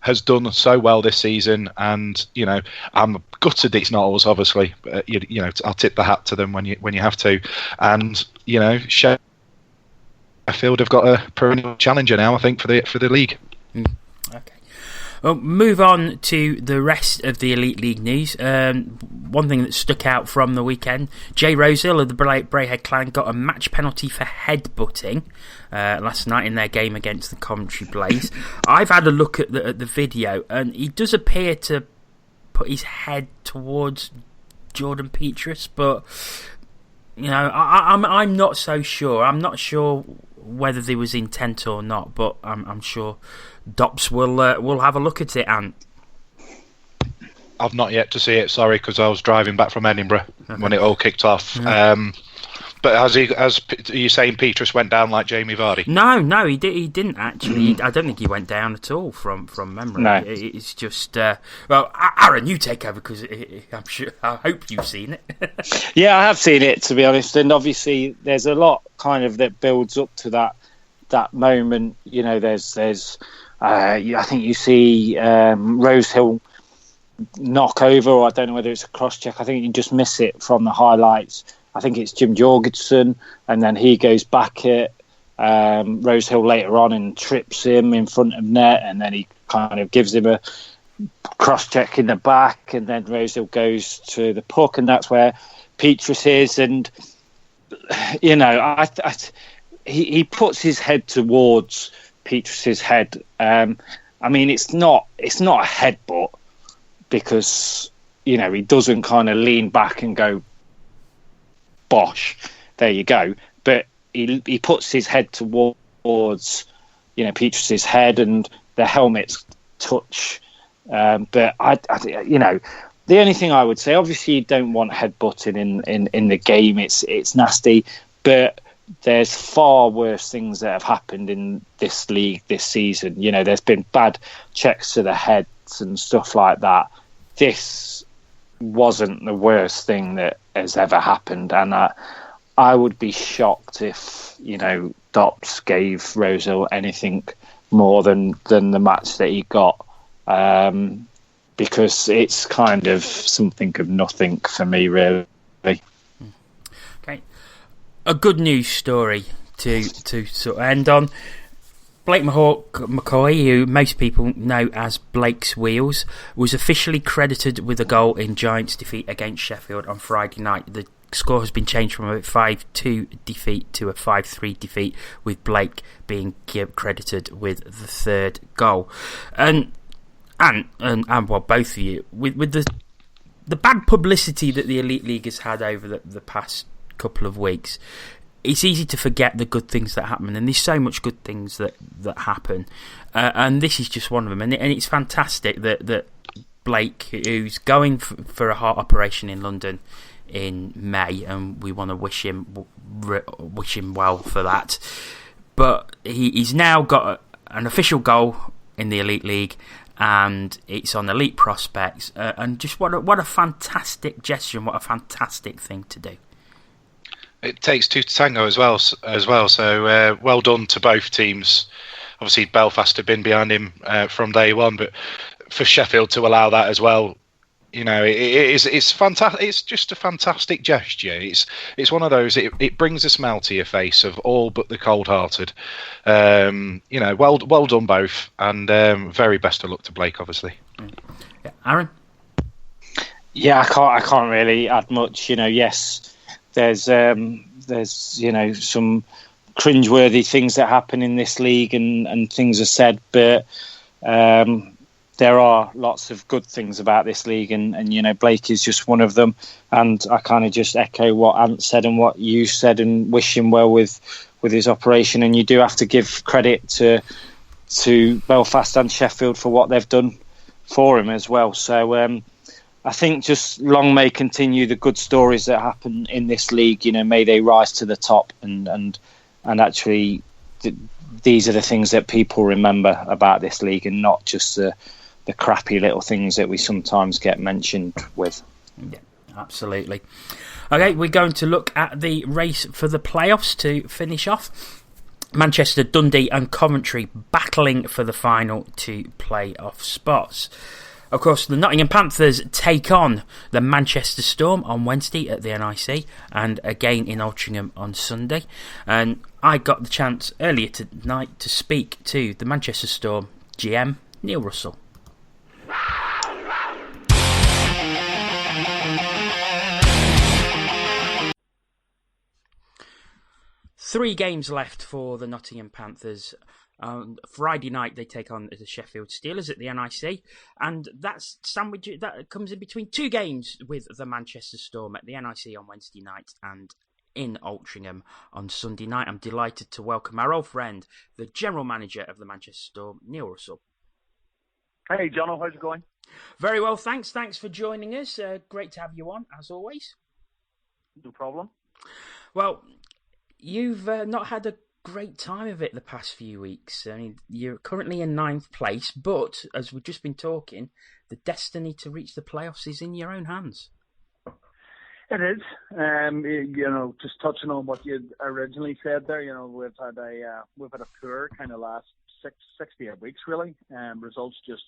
has done so well this season, and I'm gutted it's not us, obviously, but I'll tip the hat to them when you have to. And Sheffield have got a perennial challenger now, I think, for the league. Okay. Well, move on to the rest of the Elite League news. One thing that stuck out from the weekend, Jay Rosehill of the Brayhead Clan got a match penalty for headbutting last night in their game against the Coventry Blaze. I've had a look at the video, and he does appear to put his head towards Jordan Petrus, but I'm not so sure. I'm not sure whether there was intent or not, but I'm sure Dops will have a look at it. And I've not yet to see it, sorry, because I was driving back from Edinburgh when it all kicked off. But are you saying Petrus went down like Jamie Vardy? No, he didn't actually. I don't think he went down at all from memory. No. It's just well, Aaron, you take over because I'm sure. I hope you've seen it. Yeah, I have seen it, to be honest, and obviously there's a lot kind of that builds up to that moment. You know, there's I think you see Rosehill knock over, or I don't know whether it's a cross check. I think you just miss it from the highlights. I think it's Jim Jorgensen, and then he goes back at Rosehill later on and trips him in front of net, and then he kind of gives him a cross-check in the back, and then Rosehill goes to the puck, and that's where Petrus is. And, you know, he puts his head towards Petrus's head. I mean, it's not a headbutt because, you know, he doesn't kind of lean back and go, bosh, there you go. But he puts his head towards, you know, Petrus's head, and the helmets touch. But I, you know, the only thing I would say, obviously, you don't want headbutting in the game. It's nasty, but there's far worse things that have happened in this league this season. You know, there's been bad checks to the heads and stuff like that. This wasn't the worst thing that has ever happened, and I would be shocked if, you know, Dops gave Rosehill anything more than the match that he got, because it's kind of something of nothing for me, really. Okay, a good news story to sort of end on. Blake McCoy, who most people know as Blake's Wheels, was officially credited with a goal in Giants' defeat against Sheffield on Friday night. The score has been changed from a 5-2 defeat to a 5-3 defeat, with Blake being credited with the third goal. And well, both of you, with the bad publicity that the Elite League has had over the past couple of weeks, it's easy to forget the good things that happen, and there's so much good things that happen, and this is just one of them. And it's fantastic that Blake, who's going for a heart operation in London in May, and we want to wish him well for that. But he's now got an official goal in the Elite League, and it's on Elite Prospects, and just what a fantastic gesture and what a fantastic thing to do. It takes two to tango as well. So well done to both teams. Obviously, Belfast have been behind him from day one, but for Sheffield to allow that as well, you know, it's fantastic. It's just a fantastic gesture. It's one of those. It brings a smile to your face of all but the cold-hearted. You know, well done both, and very best of luck to Blake, obviously. Yeah. Aaron? Yeah, I can't really add much. You know, yes. There's you know, some cringeworthy things that happen in this league, and things are said, but there are lots of good things about this league, and you know, Blake is just one of them. And I kind of just echo what Ant said and what you said, and wish him well with his operation. And you do have to give credit to Belfast and Sheffield for what they've done for him as well. So I think just long may continue the good stories that happen in this league. You know, may they rise to the top, and actually these are the things that people remember about this league, and not just the crappy little things that we sometimes get mentioned with. Yeah, absolutely. Okay, we're going to look at the race for the playoffs to finish off. Manchester, Dundee and Coventry battling for the final two playoff spots. Of course, the Nottingham Panthers take on the Manchester Storm on Wednesday at the NIC, and again in Altrincham on Sunday. And I got the chance earlier tonight to speak to the Manchester Storm GM, Neil Russell. 3 games left for the Nottingham Panthers. Friday night they take on the Sheffield Steelers at the NIC, and that comes in between 2 games with the Manchester Storm at the NIC on Wednesday night and in Altrincham on Sunday night. I'm delighted to welcome our old friend, the General Manager of the Manchester Storm, Neil Russell. Hey, John, how's it going? Very well, thanks. Thanks for joining us. Great to have you on, as always. No problem. Well, you've not had a great time of it the past few weeks. I mean, you're currently in 9th place, but as we've just been talking, the destiny to reach the playoffs is in your own hands. It is. Just touching on what you originally said there, we've had a poor kind of last 6 to 8 weeks really. Results just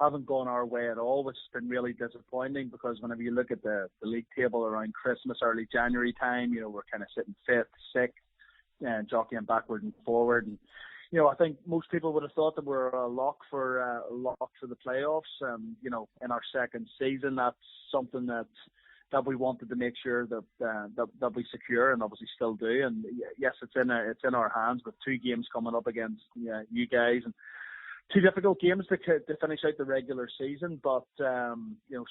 haven't gone our way at all, which has been really disappointing because whenever you look at the league table around Christmas, early January time, we're kind of sitting 5th, 6th, jockeying backward and forward. And, I think most people would have thought that we're a lock for the playoffs. In our second season, that's something that we wanted to make sure that we secure, and obviously still do. And yes, it's in our hands with 2 games coming up against you guys, and 2 difficult games to finish out the regular season. But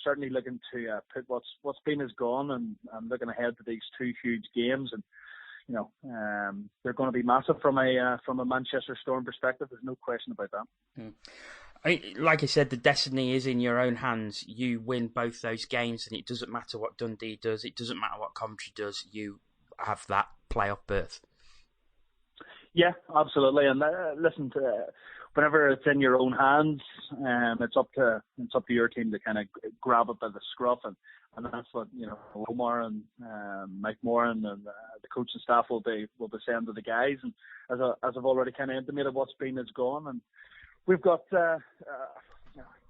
certainly looking to put what's been is gone, and looking ahead to these 2 huge games, and they're going to be massive from a Manchester Storm perspective. There's no question about that. Like I said, the destiny is in your own hands. You win both those games, and it doesn't matter what Dundee does. It doesn't matter what Coventry does. You have that playoff berth. Yeah, absolutely. And listen, whenever it's in your own hands, it's up to your team to kind of grab it by the scruff, and that's what Omar and Mike Moran and the coaching staff will be saying to the guys. And as I've already kind of intimated, what's been is gone, and we've got it's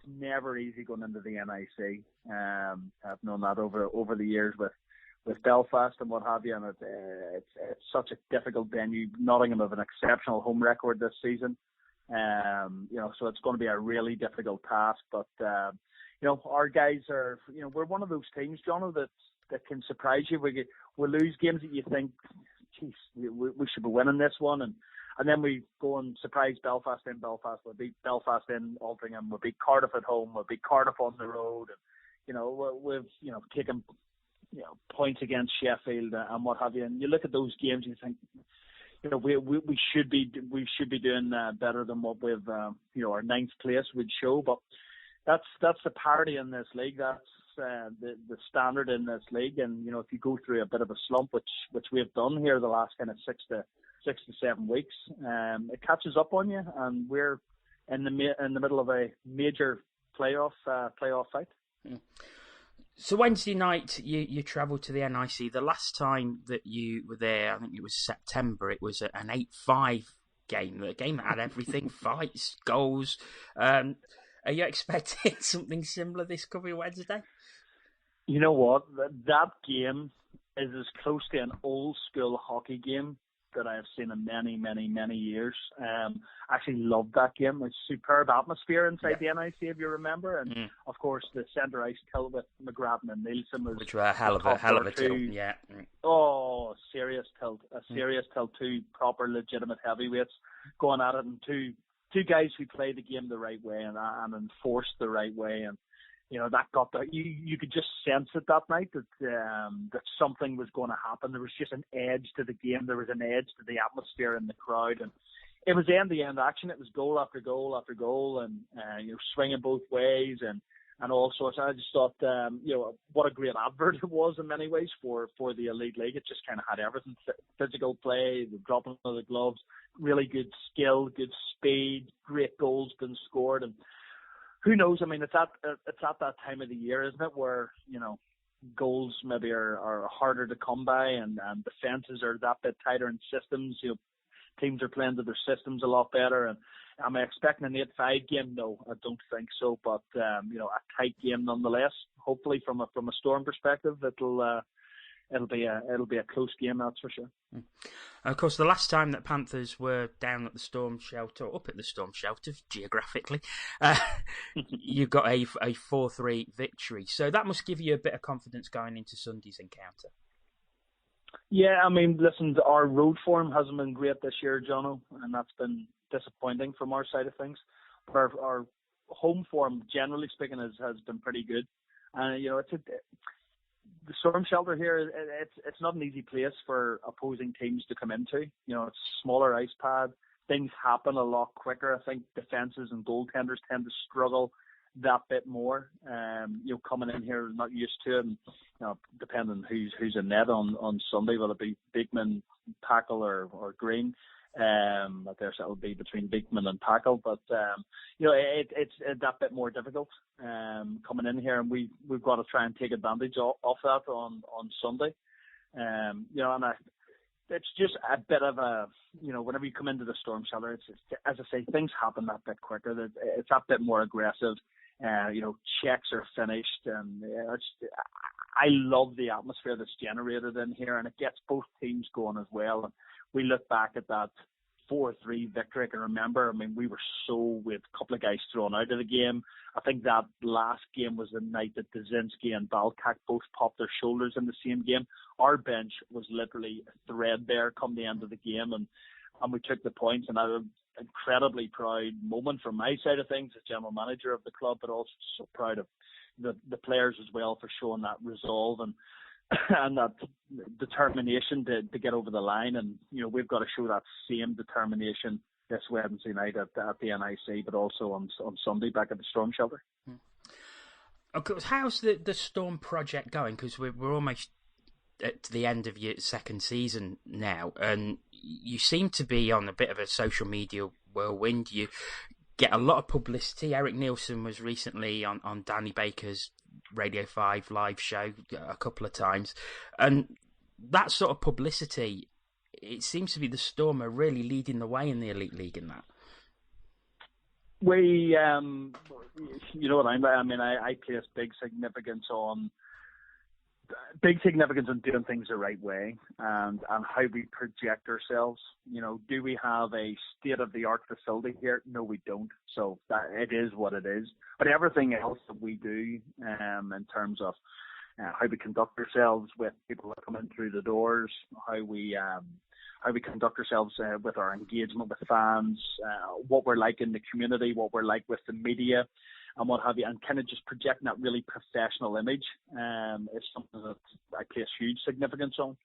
never easy going into the NIC. I've known that over the years with Belfast and what have you, and it's such a difficult venue. Nottingham have an exceptional home record this season, so it's going to be a really difficult task. But our guys are, we're one of those teams, John, that can surprise you. We lose games that you think, geez, we should be winning this one, and then we go and surprise Belfast in Belfast. We beat Belfast in Altrincham. We beat Cardiff at home. We beat Cardiff on the road. And, we've taken points against Sheffield and what have you. And you look at those games, and you think, we should be doing better than what we've our 9th place would show. But that's the parity in this league. That's the standard in this league. And if you go through a bit of a slump, which we have done here the last kind of 6 to 7 weeks, it catches up on you, and we're in the middle of a major playoff fight. So Wednesday night, you travelled to the NIC. The last time that you were there, I think it was September. It was an 8-5 game, a game that had everything: fights, goals. Are you expecting something similar this coming Wednesday? You know what? That game is as close to an old school hockey game that I have seen in many, many, many years. I actually loved that game. It's superb atmosphere inside the NIC, if you remember. And of course, the centre ice tilt with McGrattan and Nielsen was, which were a hell of a tilt. Yeah. Oh, serious tilt. A serious tilt. 2 proper, legitimate heavyweights going at it, and two guys who played the game the right way and enforced the right way. And that got you could just sense it that night that something was going to happen. There was just an edge to the game. There was an edge to the atmosphere in the crowd, and it was end-to-end action. It was goal after goal after goal, and swinging both ways and all sorts. I just thought, what a great advert it was in many ways for the Elite League. It just kind of had everything: physical play, the dropping of the gloves, really good skill, good speed, great goals being scored. And who knows? I mean, it's at that time of the year, isn't it, where goals maybe are harder to come by, and defenses are that bit tighter in systems. Teams are playing to their systems a lot better. And am I expecting an 8-5 game? No, I don't think so. But a tight game nonetheless. Hopefully, from a Storm perspective, it'll be a close game, that's for sure. Of course, the last time that Panthers were down at the Storm Shelter, or up at the Storm Shelter geographically, you got a 4-3 victory. So that must give you a bit of confidence going into Sunday's encounter. Yeah, I mean, listen, our road form hasn't been great this year, Jono, and that's been disappointing from our side of things. But our home form, generally speaking, has been pretty good. And the Storm Shelter here, it's not an easy place for opposing teams to come into. It's a smaller ice pad. Things happen a lot quicker. I think defences and goaltenders tend to struggle that bit more. Coming in here not used to it, and, depending who's in net on Sunday, will it be Beekman, Tackle or Green? I guess that will be between Beekman and Tackle, but it's that bit more difficult coming in here, and we've got to try and take advantage of that on Sunday. And it's just a bit of a, whenever you come into the storm shelter, it's as I say, things happen that bit quicker. It's that bit more aggressive. Checks are finished, and I love the atmosphere that's generated in here, and it gets both teams going as well. And we look back at that 4-3 victory. I can remember, we were with a couple of guys thrown out of the game. I think that last game was the night that Dzinski and Balkak both popped their shoulders in the same game. Our bench was literally threadbare come the end of the game, and we took the points, and I was an incredibly proud moment from my side of things as general manager of the club, but also so proud of the players as well for showing that resolve and that determination to get over the line. And we've got to show that same determination this Wednesday night at the NIC, but also on Sunday back at the Storm Shelter. Okay, how's the Storm project going? Because we're almost at the end of your second season now, and you seem to be on a bit of a social media whirlwind. You get a lot of publicity. Eric Nielsen was recently on Danny Baker's Radio 5 live show a couple of times, and that sort of publicity, it seems to be the Storm are really leading the way in the Elite League in that. We, you know what I place big significance on doing things the right way and how we project ourselves. Do we have a state-of-the-art facility here? No, we don't. So that it is what it is. But everything else that we do, in terms of how we conduct ourselves with people that come in through the doors, how we conduct ourselves with our engagement with fans, what we're like in the community, what we're like with the media, and what have you, and kind of just projecting that really professional image is something that I place huge significance on.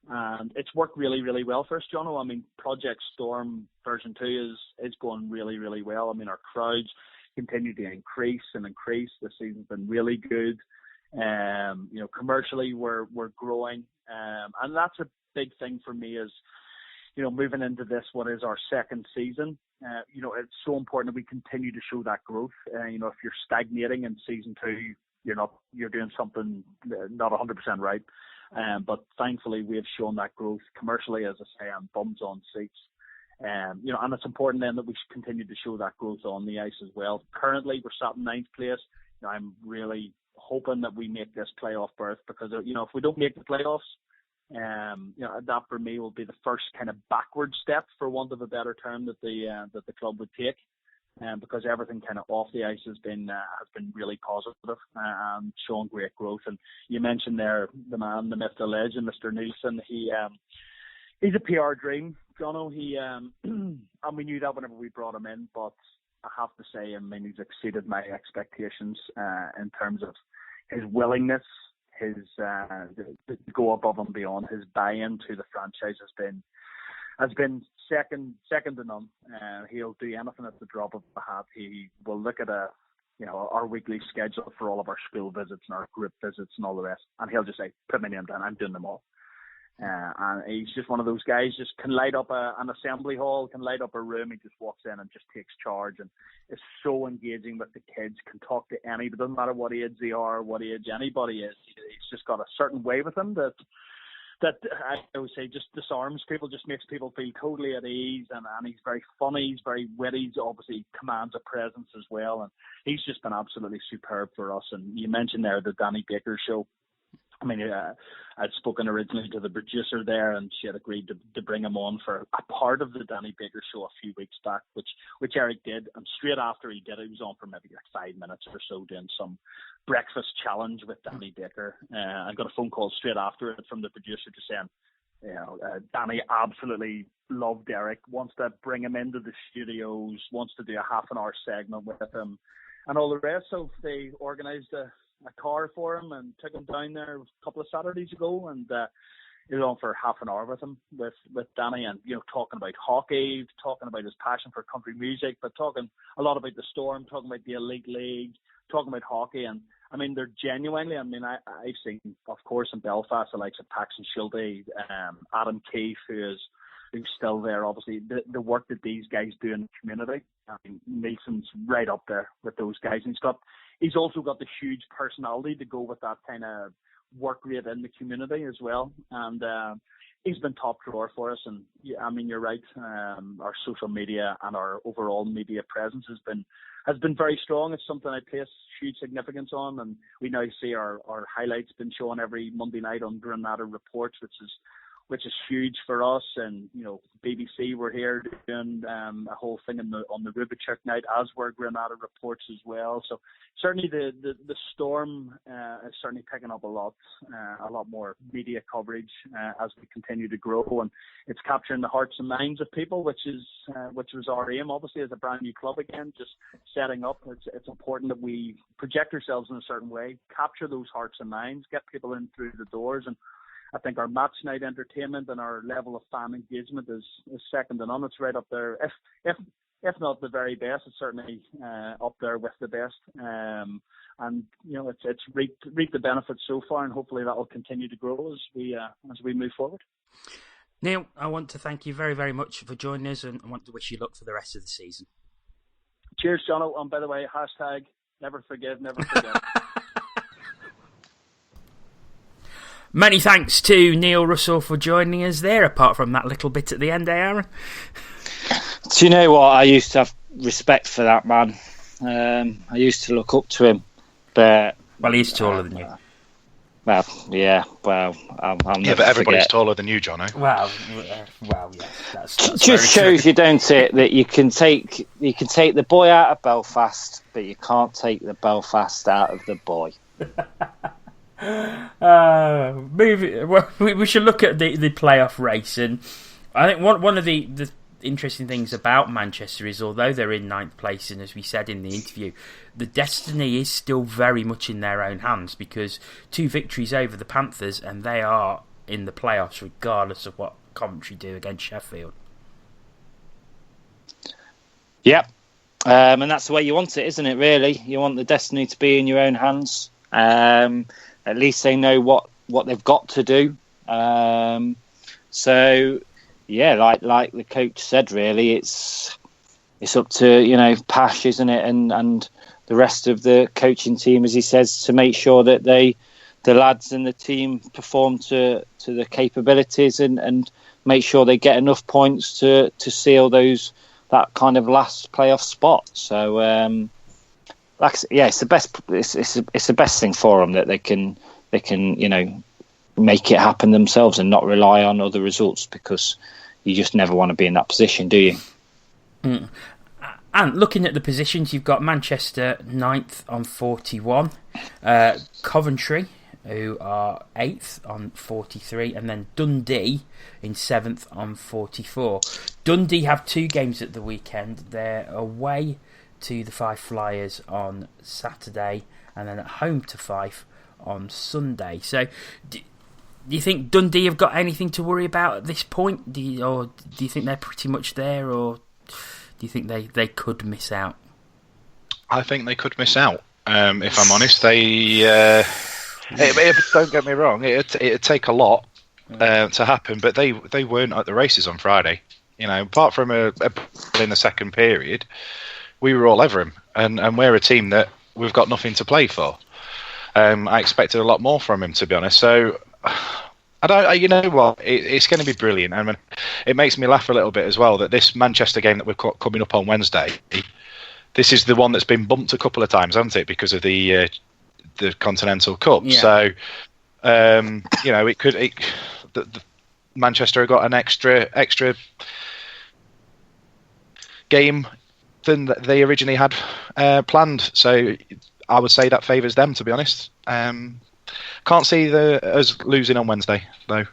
And it's worked really, really well for us, Jono. Project Storm version 2 is going really, really well. Our crowds continue to increase. The season's been really good. Commercially we're growing. And that's a big thing for me is, moving into this, what is our second season, it's so important that we continue to show that growth. If you're stagnating in season 2, you're doing something not 100% right. But thankfully we have shown that growth commercially, as I say, and bums on seats. And it's important then that we continue to show that growth on the ice as well. Currently we're sat in 9th place. I'm really hoping that we make this playoff berth, because, if we don't make the playoffs, that for me will be the first kind of backward step, for want of a better term, that the club would take, because everything kind of off the ice has been really positive and showing great growth. And you mentioned there the man, the myth, the legend, Mr. Nielsen. He's a PR dream, Jono. And we knew that whenever we brought him in, but I have to say, he's exceeded my expectations in terms of his willingness. His to go above and beyond. His buy-in to the franchise has been second to none. He'll do anything at the drop of a hat. He will look at our weekly schedule for all of our school visits and our group visits and all the rest, and he'll just say, "Put my name down. I'm doing them all." And he's just one of those guys, just can light up an assembly hall, can light up a room. He just walks in and just takes charge, and is so engaging with the kids, can talk to anybody. It doesn't matter what age they are, what age anybody is. He's just got a certain way with him that I would say just disarms people, just makes people feel totally at ease. And he's very funny, he's very witty, he obviously commands a presence as well. And he's just been absolutely superb for us. And you mentioned there the Danny Baker show. I'd spoken originally to the producer there, and she had agreed to bring him on for a part of the Danny Baker show a few weeks back, which Eric did. And straight after he did it, he was on for maybe 5 minutes or so doing some breakfast challenge with Danny Baker. I got a phone call straight after it from the producer just saying, Danny absolutely loved Eric, wants to bring him into the studios, wants to do a half an hour segment with him and all the rest. So they organised a car for him and took him down there a couple of Saturdays ago, and he was on for half an hour with him, with Danny, and talking about hockey, talking about his passion for country music, but talking a lot about the Storm, talking about the Elite League, talking about hockey, and I mean, they're genuinely. I mean, I've seen, of course, in Belfast, the likes of Paxton Schulte, Adam Keefe, who's still there. Obviously, the work that these guys do in the community. I mean, Nielsen's right up there with those guys, and he's also got the huge personality to go with that kind of work rate in the community as well. And he's been top drawer for us. And yeah, I mean, you're right. Our social media and our overall media presence has been very strong. It's something I place huge significance on, and we now see our highlights been shown every Monday night on Granada Reports, which is huge for us. And BBC were here doing a whole thing on the Rubachuk night, as were Granada Reports as well. So certainly the Storm is certainly picking up a lot more media coverage as we continue to grow, and it's capturing the hearts and minds of people, which was our aim, obviously, as a brand new club again, just setting up. It's important that we project ourselves in a certain way, capture those hearts and minds, get people in through the doors, and I think our match night entertainment and our level of fan engagement is second to none. It's right up there. If not the very best, it's certainly up there with the best. And it's reaped the benefits so far, and hopefully that will continue to grow as we move forward. Neil, I want to thank you very, very much for joining us, and I want to wish you luck for the rest of the season. Cheers, Jono. And by the way, #never forgive, never forget. Many thanks to Neil Russell for joining us there, apart from that little bit at the end, Aaron. Do you know what? I used to have respect for that man. I used to look up to him. But he's taller than you. I'm but everybody's taller than you, Jono. Well, yeah. That's just shows true. You, don't it, that you can take the boy out of Belfast, but you can't take the Belfast out of the boy. We should look at the playoff race, and I think one of the interesting things about Manchester is, although they're in 9th place, and as we said in the interview, the destiny is still very much in their own hands, because 2 victories over the Panthers and they are in the playoffs regardless of what Coventry do against Sheffield. Yep, and that's the way you want it, isn't it, really? You want the destiny to be in your own hands. At least they know what they've got to do. So, yeah, like the coach said, really, it's up to Pash, isn't it, and the rest of the coaching team, as he says, to make sure that the lads and the team perform to the capabilities and make sure they get enough points to seal that kind of last playoff spot. So. It's the best. It's the best thing for them that they can make it happen themselves and not rely on other results, because you just never want to be in that position, do you? Mm. And looking at the positions, you've got Manchester 9th on 41, Coventry, who are 8th on 43, and then Dundee in 7th on 44. Dundee have 2 games at the weekend. They're away to the Fife Flyers on Saturday, and then at home to Fife on Sunday. So, do you think Dundee have got anything to worry about at this point? Do you think they're pretty much there, or do you think they could miss out? I think they could miss out. If I'm honest, they don't get me wrong. It'd take a lot to happen, but they weren't at the races on Friday. Apart from a in the second period, we were all over him, and we're a team that we've got nothing to play for. I expected a lot more from him, to be honest. So, I don't. You know what? It's going to be brilliant. I mean, it makes me laugh a little bit as well that this Manchester game that we're coming up on Wednesday, this is the one that's been bumped a couple of times, hasn't it, because of the Continental Cup. Yeah. So, it could. The Manchester have got an extra game than they originally had planned. So I would say that favours them, to be honest. Can't see us losing on Wednesday, though.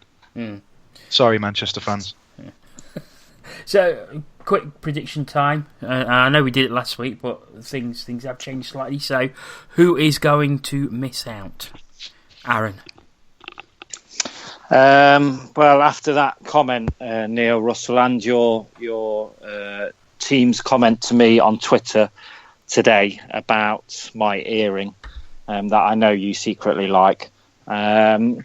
Sorry, Manchester fans. So, quick prediction time. I know we did it last week, but things have changed slightly. So, who is going to miss out? Aaron? Well, after that comment, Neil Russell, and your team's comment to me on Twitter, today about my earring that I know you secretly like. I'm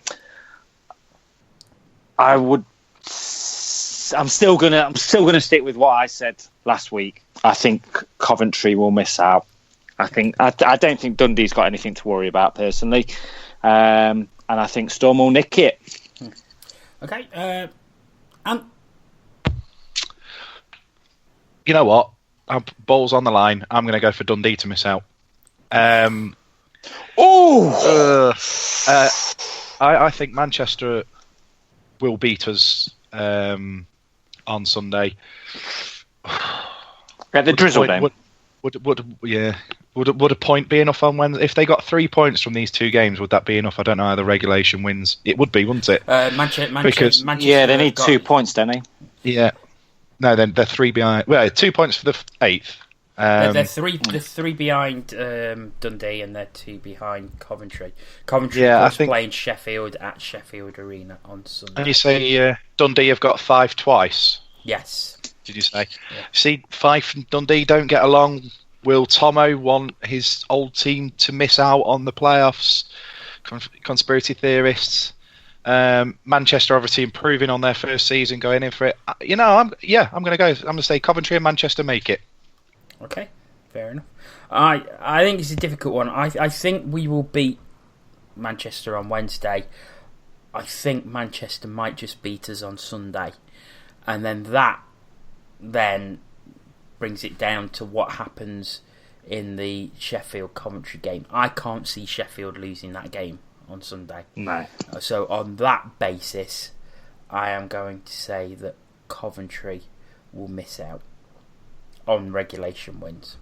still gonna stick with what I said last week. I think Coventry will miss out. I don't think Dundee's got anything to worry about personally, and I think Storm will nick it. Okay, you know what? Ball's on the line. I'm going to go for Dundee to miss out. I think Manchester will beat us on Sunday. Get the drizzle down. Would a point be enough on Wednesday? If they got 3 points from these two games, would that be enough? I don't know how the regulation wins. It would be, wouldn't it? Manchester, they need 2 points, don't they? Yeah. No, then they're 3 behind. Well, 2 points for the 8th. They're three behind Dundee, and they're 2 behind Coventry. Coventry is playing Sheffield at Sheffield Arena on Sunday. And you say Dundee have got 5 twice? Yes. Did you say? Yeah. See, 5 and Dundee don't get along. Will Tomo want his old team to miss out on the playoffs? Conspiracy theorists. Manchester obviously improving on their first season, going in for it. I'm going to say Coventry and Manchester make it. Okay, fair enough. I think it's a difficult one. I think we will beat Manchester on Wednesday. I think Manchester might just beat us on Sunday, and then that brings it down to what happens in the Sheffield Coventry game. I can't see Sheffield losing that game on Sunday. No. So on that basis, I am going to say that Coventry will miss out on regulation wins,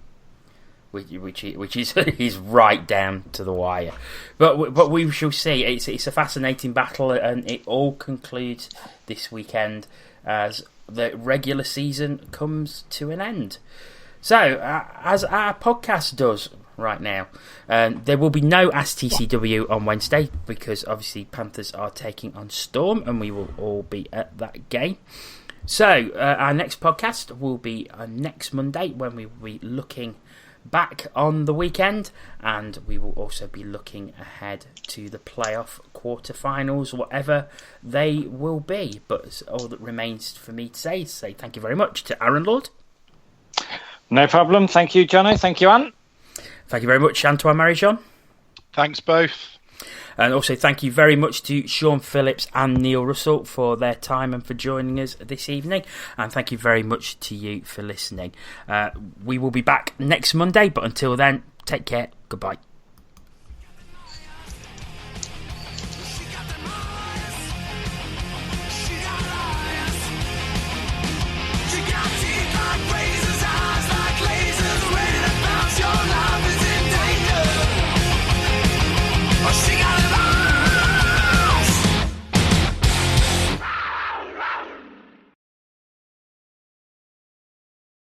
which is right down to the wire. But we shall see. It's a fascinating battle, and it all concludes this weekend as the regular season comes to an end. So, as our podcast does right now, there will be no Ask TCW on Wednesday because obviously Panthers are taking on Storm, and we will all be at that game. So, our next podcast will be next Monday when we will be looking back on the weekend, and we will also be looking ahead to the playoff quarterfinals, whatever they will be. But all that remains for me to say is thank you very much to Aaron Lord. No problem. Thank you, Johnny. Thank you, Ant. Thank you very much, Antoine Marie-Jean. Thanks, both. And also thank you very much to Sean Phillips and Neil Russell for their time and for joining us this evening. And thank you very much to you for listening. We will be back next Monday, but until then, take care. Goodbye.